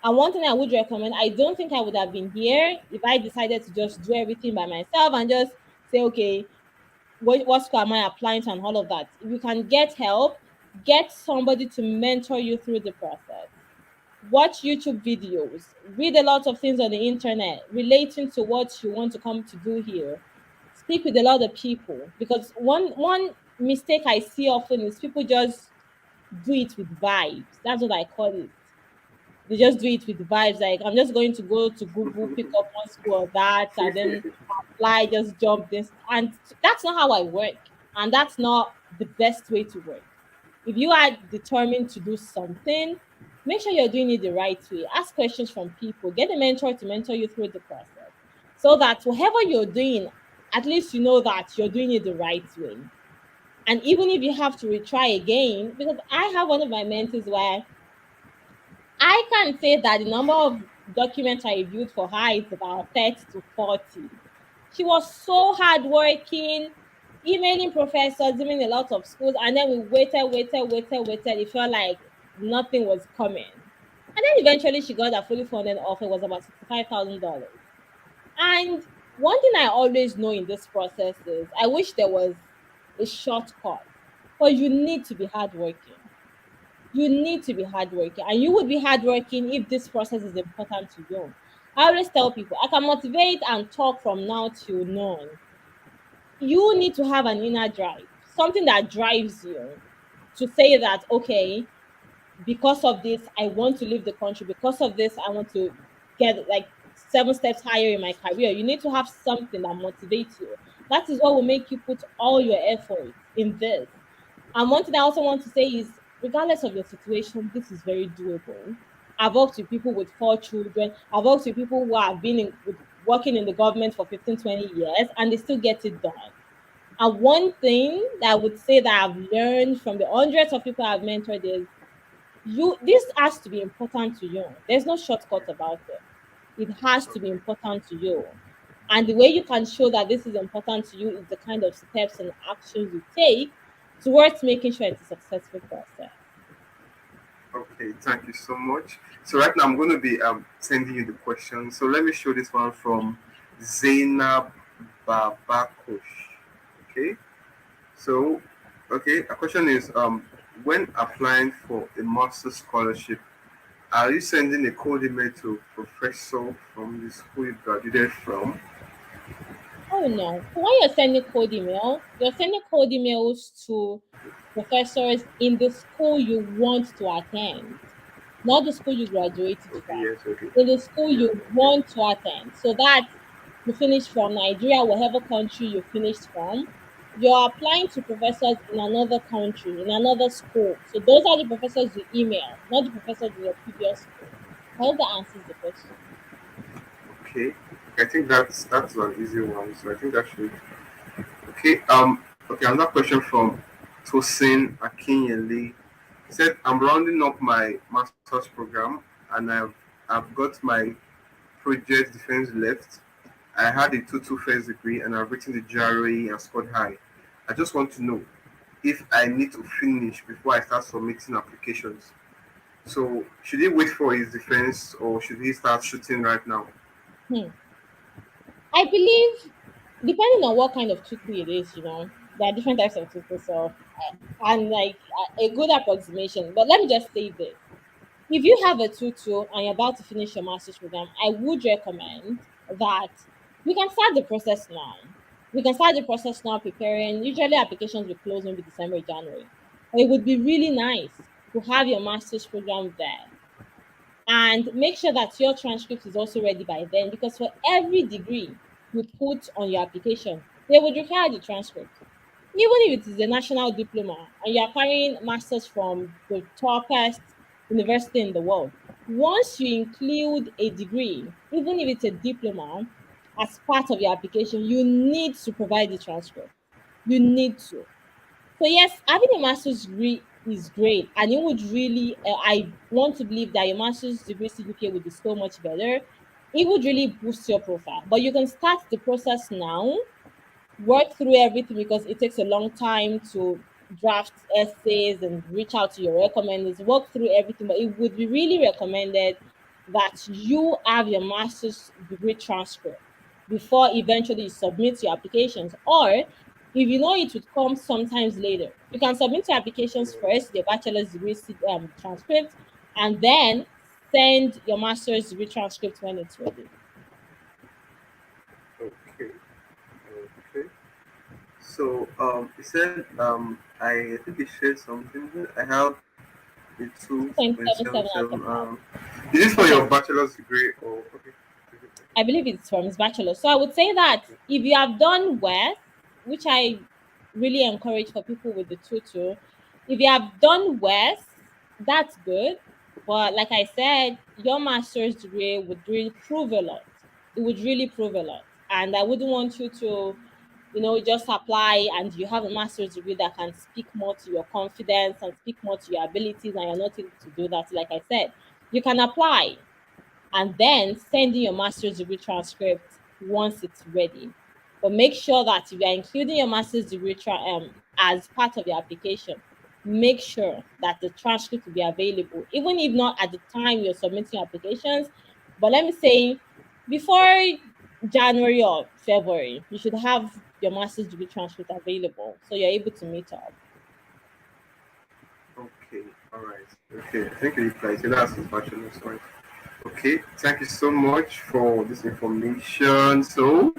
And one thing I would recommend, I don't think I would have been here if I decided to just do everything by myself and just say, okay, what school am I applying to and all of that. If you can get help, get somebody to mentor you through the process. watch YouTube videos, read a lot of things on the internet relating to what you want to come to do here. Speak with a lot of people, because one mistake I see often is people just do it with vibes. That's what I call it. They just do it with vibes. Like, I'm just going to go to Google, pick up one school or that, and then apply, just jump this. And that's not how I work. And that's not the best way to work. If you are determined to do something, make sure you're doing it the right way. Ask questions from people. Get a mentor to mentor you through the process. So that whatever you're doing, at least you know that you're doing it the right way. And even if you have to retry again, because I have one of my mentors where I can say that the number of documents I reviewed for her is about 30 to 40. She was so hardworking, emailing professors, emailing a lot of schools, and then we waited. It felt like nothing was coming. And then eventually she got a fully funded offer. It was about $65,000. And one thing I always know in this process is I wish there was a shortcut, but you need to be hardworking. You need to be hardworking, and you would be hardworking if this process is important to you. I always tell people I can motivate and talk from now till noon. You need to have an inner drive, something that drives you to say that, okay, because of this, I want to leave the country. Because of this, I want to get like 7 steps higher in my career. You need to have something that motivates you. That is what will make you put all your effort in this. And one thing I also want to say is, regardless of your situation, this is very doable. I've worked with people with 4 children. I've worked with people who have been working in the government for 15, 20 years, and they still get it done. And one thing that I would say that I've learned from the hundreds of people I've mentored is, this has to be important to you. There's no shortcut about it. It has to be Okay. important to you. And the way you can show that this is important to you is the kind of steps and actions you take towards making sure it's a successful process. Okay, thank you so much. So right now I'm going to be sending you the questions. So let me show this one from Zainab Babakosh. Okay. So okay, a question is when applying for a master's scholarship, are you sending a code email to professor from the school you graduated from? Oh no. So when you're sending code emails to professors in the school you want to attend, not the school you graduated Okay, from. yes, okay. In the school Yeah, you okay. want to attend. So that you finished from Nigeria, whatever country you finished from, you're applying to professors in another country, in another school. So those are the professors you email, not the professors in your previous school. I hope that answers the question. Okay. I think that's an easy one. So I think that should okay. Okay, another question from Tosin Akinyele. He said, I'm rounding up my master's program and I've got my project defense left. I had a 2-2 first degree and I've written the GRE and scored high. I just want to know if I need to finish before I start submitting applications. So should he wait for his defense or should he start shooting right now? Hmm. I believe, depending on what kind of tutu it is, there are different types of tutu. So, and like a good approximation. But let me just say this: if you have a tutu and you're about to finish your master's program, I would recommend that we can start the process now. We can start the process now, preparing. Usually, applications will close maybe December, January. But it would be really nice to have your master's program there, and make sure that your transcript is also ready by then, because for every degree you put on your application, they would require the transcript. Even if it is a national diploma and you are carrying masters from the toppest university in the world, once you include a degree, even if it's a diploma, as part of your application, you need to provide the transcript. You need to. So yes, having a master's degree is great, and it would really. I want to believe that your master's degree certificate would be so much better. It would really boost your profile. But you can start the process now, work through everything, because it takes a long time to draft essays and reach out to your recommenders, work through everything. But it would be really recommended that you have your master's degree transcript before eventually you submit your applications. Or if you know it would come sometimes later, you can submit your applications first, your bachelor's degree transcript, and then send your master's degree transcript when it's ready. Okay. Okay. So you said I think you shared something. I have a two point seven 2.77 out seven. of 5. Is this for your Okay. bachelor's degree or okay? I believe it's from his bachelor. So I would say that if you have done West, which I really encourage for people with the tutor, if you have done West, that's good. But like I said, your master's degree would really prove a lot. It would really prove a lot. And I wouldn't want you to, just apply and you have a master's degree that can speak more to your confidence and speak more to your abilities and you're not able to do that. Like I said, you can apply and then send in your master's degree transcript once it's ready. But make sure that if you're including your master's degree as part of your application, make sure that the transcript will be available, even if not at the time you're submitting your applications. But let me say, before January or February, you should have your master's degree transcript available so you're able to meet up. Okay. All right. Okay. I think you replied. So that's his bachelor's right. Okay. Thank you so much for this information. So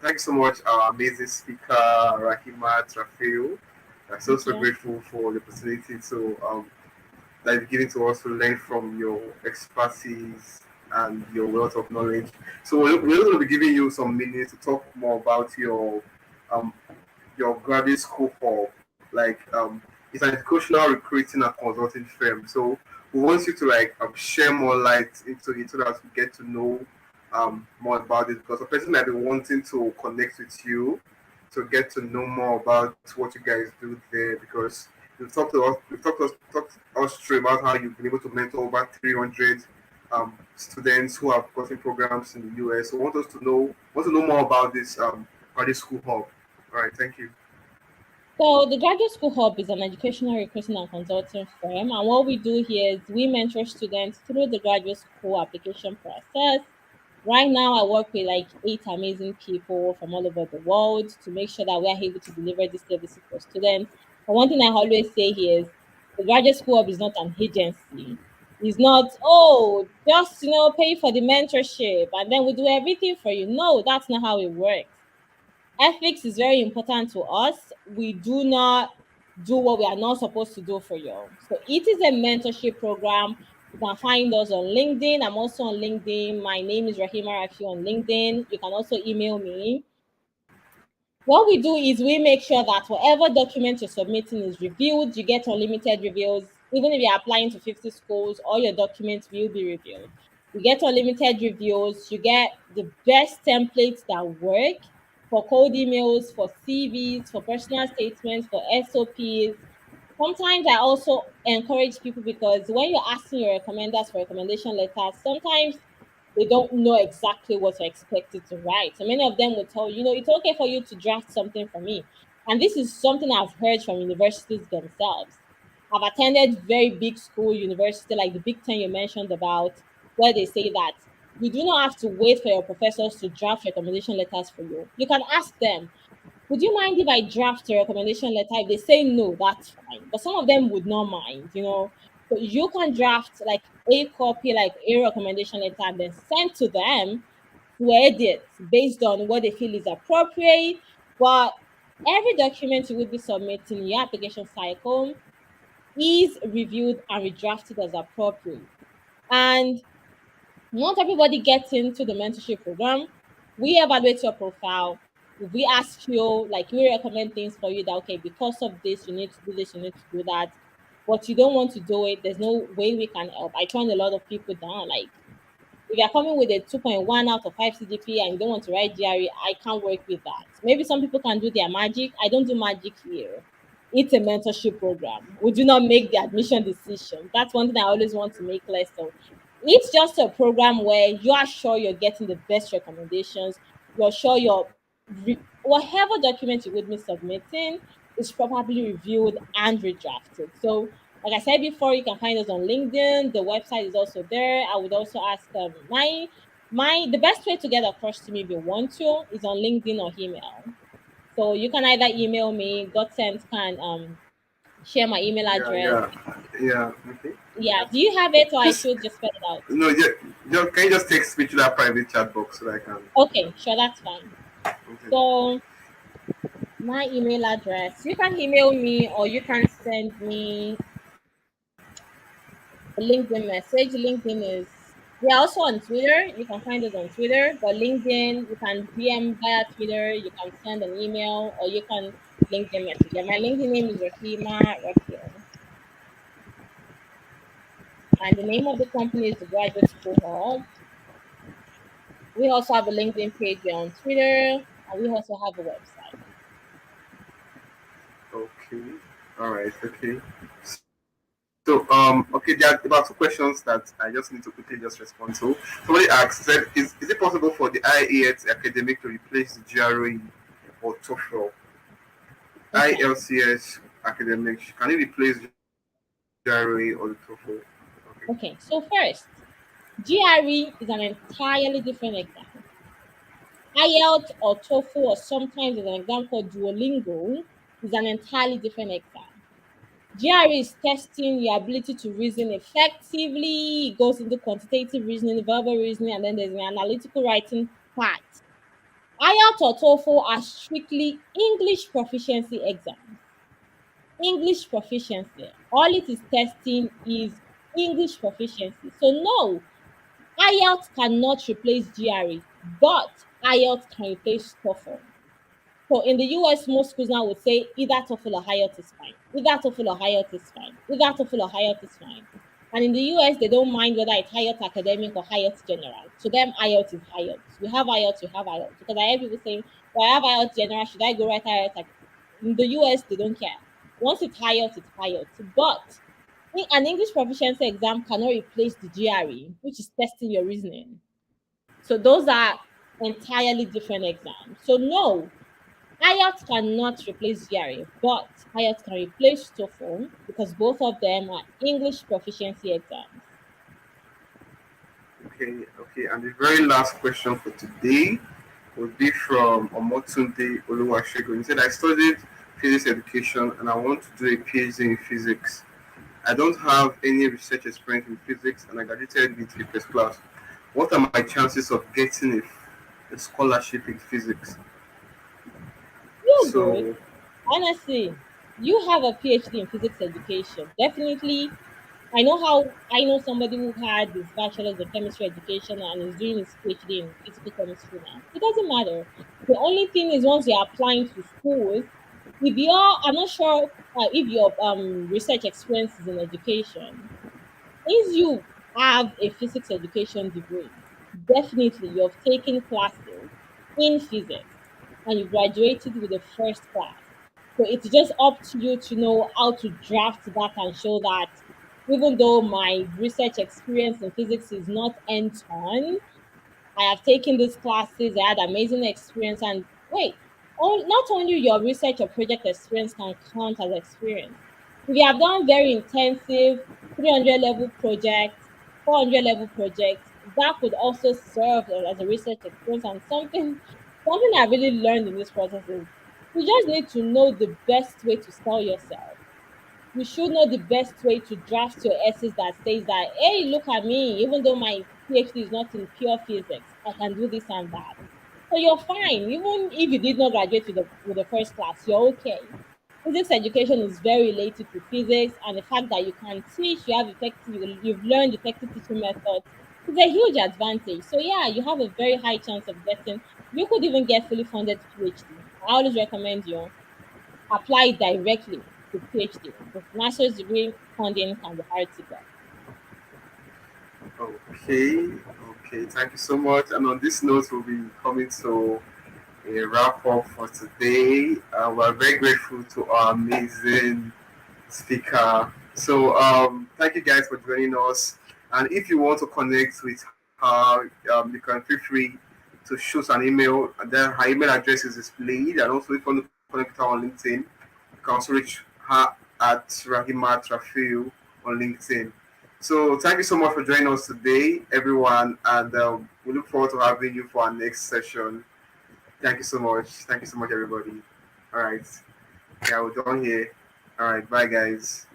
thank you so much, our amazing speaker, Rahima Trafeo. I'm so Thank you. grateful for the opportunity that you've given to us to learn from your expertise and your wealth of knowledge. So we're going to be giving you some minutes to talk more about um, your graduate school hub. It's an educational recruiting and consulting firm. So we want you to share more light into it so that we get to know more about it because a person might be wanting to connect with you to get to know more about what you guys do there because you've talked us through about how you've been able to mentor over 300 students who have gotten programs in the US. So want to know more about this graduate school hub. All right, thank you. So the Graduate School Hub is an educational recruiting and consulting firm, and what we do here is we mentor students through the graduate school application process. Right now, I work with like 8 amazing people from all over the world to make sure that we are able to deliver this services for students. But one thing I always say here is the Graduate School Hub is not an agency. It's not, oh, just pay for the mentorship and then we do everything for you. No, that's not how it works. Ethics is very important to us. We do not do what we are not supposed to do for you. So it is a mentorship program. You can find us on LinkedIn. I'm also on LinkedIn. My name is Rahima Rafi on LinkedIn. You can also email me. What we do is we make sure that whatever document you're submitting is reviewed. You get unlimited reviews. Even if you're applying to 50 schools, all your documents will be reviewed. You get unlimited reviews. You get the best templates that work for cold emails, for CVs, for personal statements, for SOPs. Sometimes I also encourage people because when you're asking your recommenders for recommendation letters, sometimes they don't know exactly what you're expected to write. So many of them will tell you, it's okay for you to draft something for me. And this is something I've heard from universities themselves. I've attended very big school university like the Big Ten you mentioned about, where they say that you do not have to wait for your professors to draft recommendation letters for you. You can ask them, would you mind if I draft a recommendation letter? If they say no, that's fine. But some of them would not mind. So you can draft like a copy, like a recommendation letter, and then send to them to edit based on what they feel is appropriate. But every document you would be submitting in your application cycle is reviewed and redrafted as appropriate. And once everybody gets into the mentorship program, we evaluate your profile. We ask you, like, we recommend things for you that, okay, because of this, you need to do this, you need to do that. But you don't want to do it, there's no way we can help. I turn a lot of people down. Like, if you're coming with a 2.1 out of 5 CGPA and you don't want to write GRE, I can't work with that. Maybe some people can do their magic. I don't do magic here. It's a mentorship program. We do not make the admission decision. That's one thing I always want to make less of. It's just a program where you are sure you're getting the best recommendations. You're sure whatever document you would be submitting is properly reviewed and redrafted. So like I said before, you can find us on LinkedIn. The website is also there. I would also ask my the best way to get across to me if you want to is on LinkedIn or email. So you can either email me, GodSense can share my email Yeah, address. yeah, yeah. Okay. Yeah. Do you have it, or I Just should just spell it out? no, can you just text me to that private chat box so that I can? Okay, sure, that's fine. Okay. So my email address, you can email me or you can send me a LinkedIn message. LinkedIn is, we are also on Twitter. You can find us on Twitter, but LinkedIn, you can DM via Twitter, you can send an email, or you can LinkedIn message. And my LinkedIn name is Rahima Rakil. And the name of the company is the Graduate School Hub. We also have a LinkedIn page on Twitter, and we also have a website. Okay. All right. Okay. So okay, there are about two questions that I just need to quickly just respond to. Somebody asked, said, is it possible for the IELTS academic to replace the GRE or TOEFL? Okay. ILCS academic, can it replace GRE or the TOEFL? Okay. Okay. So first, GRE is an entirely different exam. IELTS or TOEFL, or sometimes there's an exam called Duolingo, is an entirely different exam. GRE is testing your ability to reason effectively. It goes into quantitative reasoning, verbal reasoning, and then there's an analytical writing part. IELTS or TOEFL are strictly English proficiency exams. English proficiency. All it is testing is English proficiency. So no, IELTS cannot replace GRE, but IELTS can replace TOEFL. So in the US, most schools now would say either TOEFL or IELTS is fine. Either TOEFL or IELTS is fine. Either TOEFL or IELTS is fine. And in the US, they don't mind whether it's IELTS academic or IELTS general. To them, IELTS is IELTS. You have IELTS, you have IELTS. Because I hear people saying, well, I have IELTS general, should I go write IELTS? In the US, they don't care. Once it's IELTS, it's IELTS. But an English proficiency exam cannot replace the GRE, which is testing your reasoning. So those are entirely different exams. So no, IELTS cannot replace GRE, but IELTS can replace TOEFL because both of them are English proficiency exams. Okay. Okay. And the very last question for today would be from Omotunde Oluwasegun. He said, I studied physics education and I want to do a PhD in physics. I don't have any research experience in physics and I graduated with a first class. What are my chances of getting a scholarship in physics? You're good. So, Honestly, you have a PhD in physics education. Definitely, I know somebody who had his bachelor's in chemistry education and is doing his PhD in physical chemistry now. It doesn't matter. The only thing is once you're applying to schools, if you're, I'm not sure if your research experience is in education. If you have a physics education degree, definitely you've taken classes in physics and you graduated with a first class. So it's just up to you to know how to draft that and show that even though my research experience in physics is not end on, I have taken these classes, I had amazing experience. And wait, not only your research or project experience can count as experience. If you have done very intensive 300 level projects, 400 level projects, that could also serve as a research experience. And something I really learned in this process is you just need to know the best way to sell yourself. You should know the best way to draft your essays that says that, hey, look at me, even though my PhD is not in pure physics, I can do this and that. So you're fine. Even if you did not graduate with the first class, you're okay. Physics education is very related to physics, and the fact that you can teach, you've learned effective teaching methods is a huge advantage. So yeah, you have a very high chance of getting. You could even get fully funded PhD. I always recommend you apply directly to PhD because master's degree funding can be hard to get. okay. Okay. Thank you so much. And on this note, we'll be coming to a wrap up for today. We're very grateful to our amazing speaker. So, thank you guys for joining us. And if you want to connect with her, you can feel free to shoot an email. And then her email address is displayed. And also, if you want to connect with her on LinkedIn, you can also reach her at Rahima Trafil on LinkedIn. So, thank you so much for joining us today, everyone. And we look forward to having you for our next session. Thank you so much. Thank you so much, everybody. All right. Yeah, we're done here. All right. Bye, guys.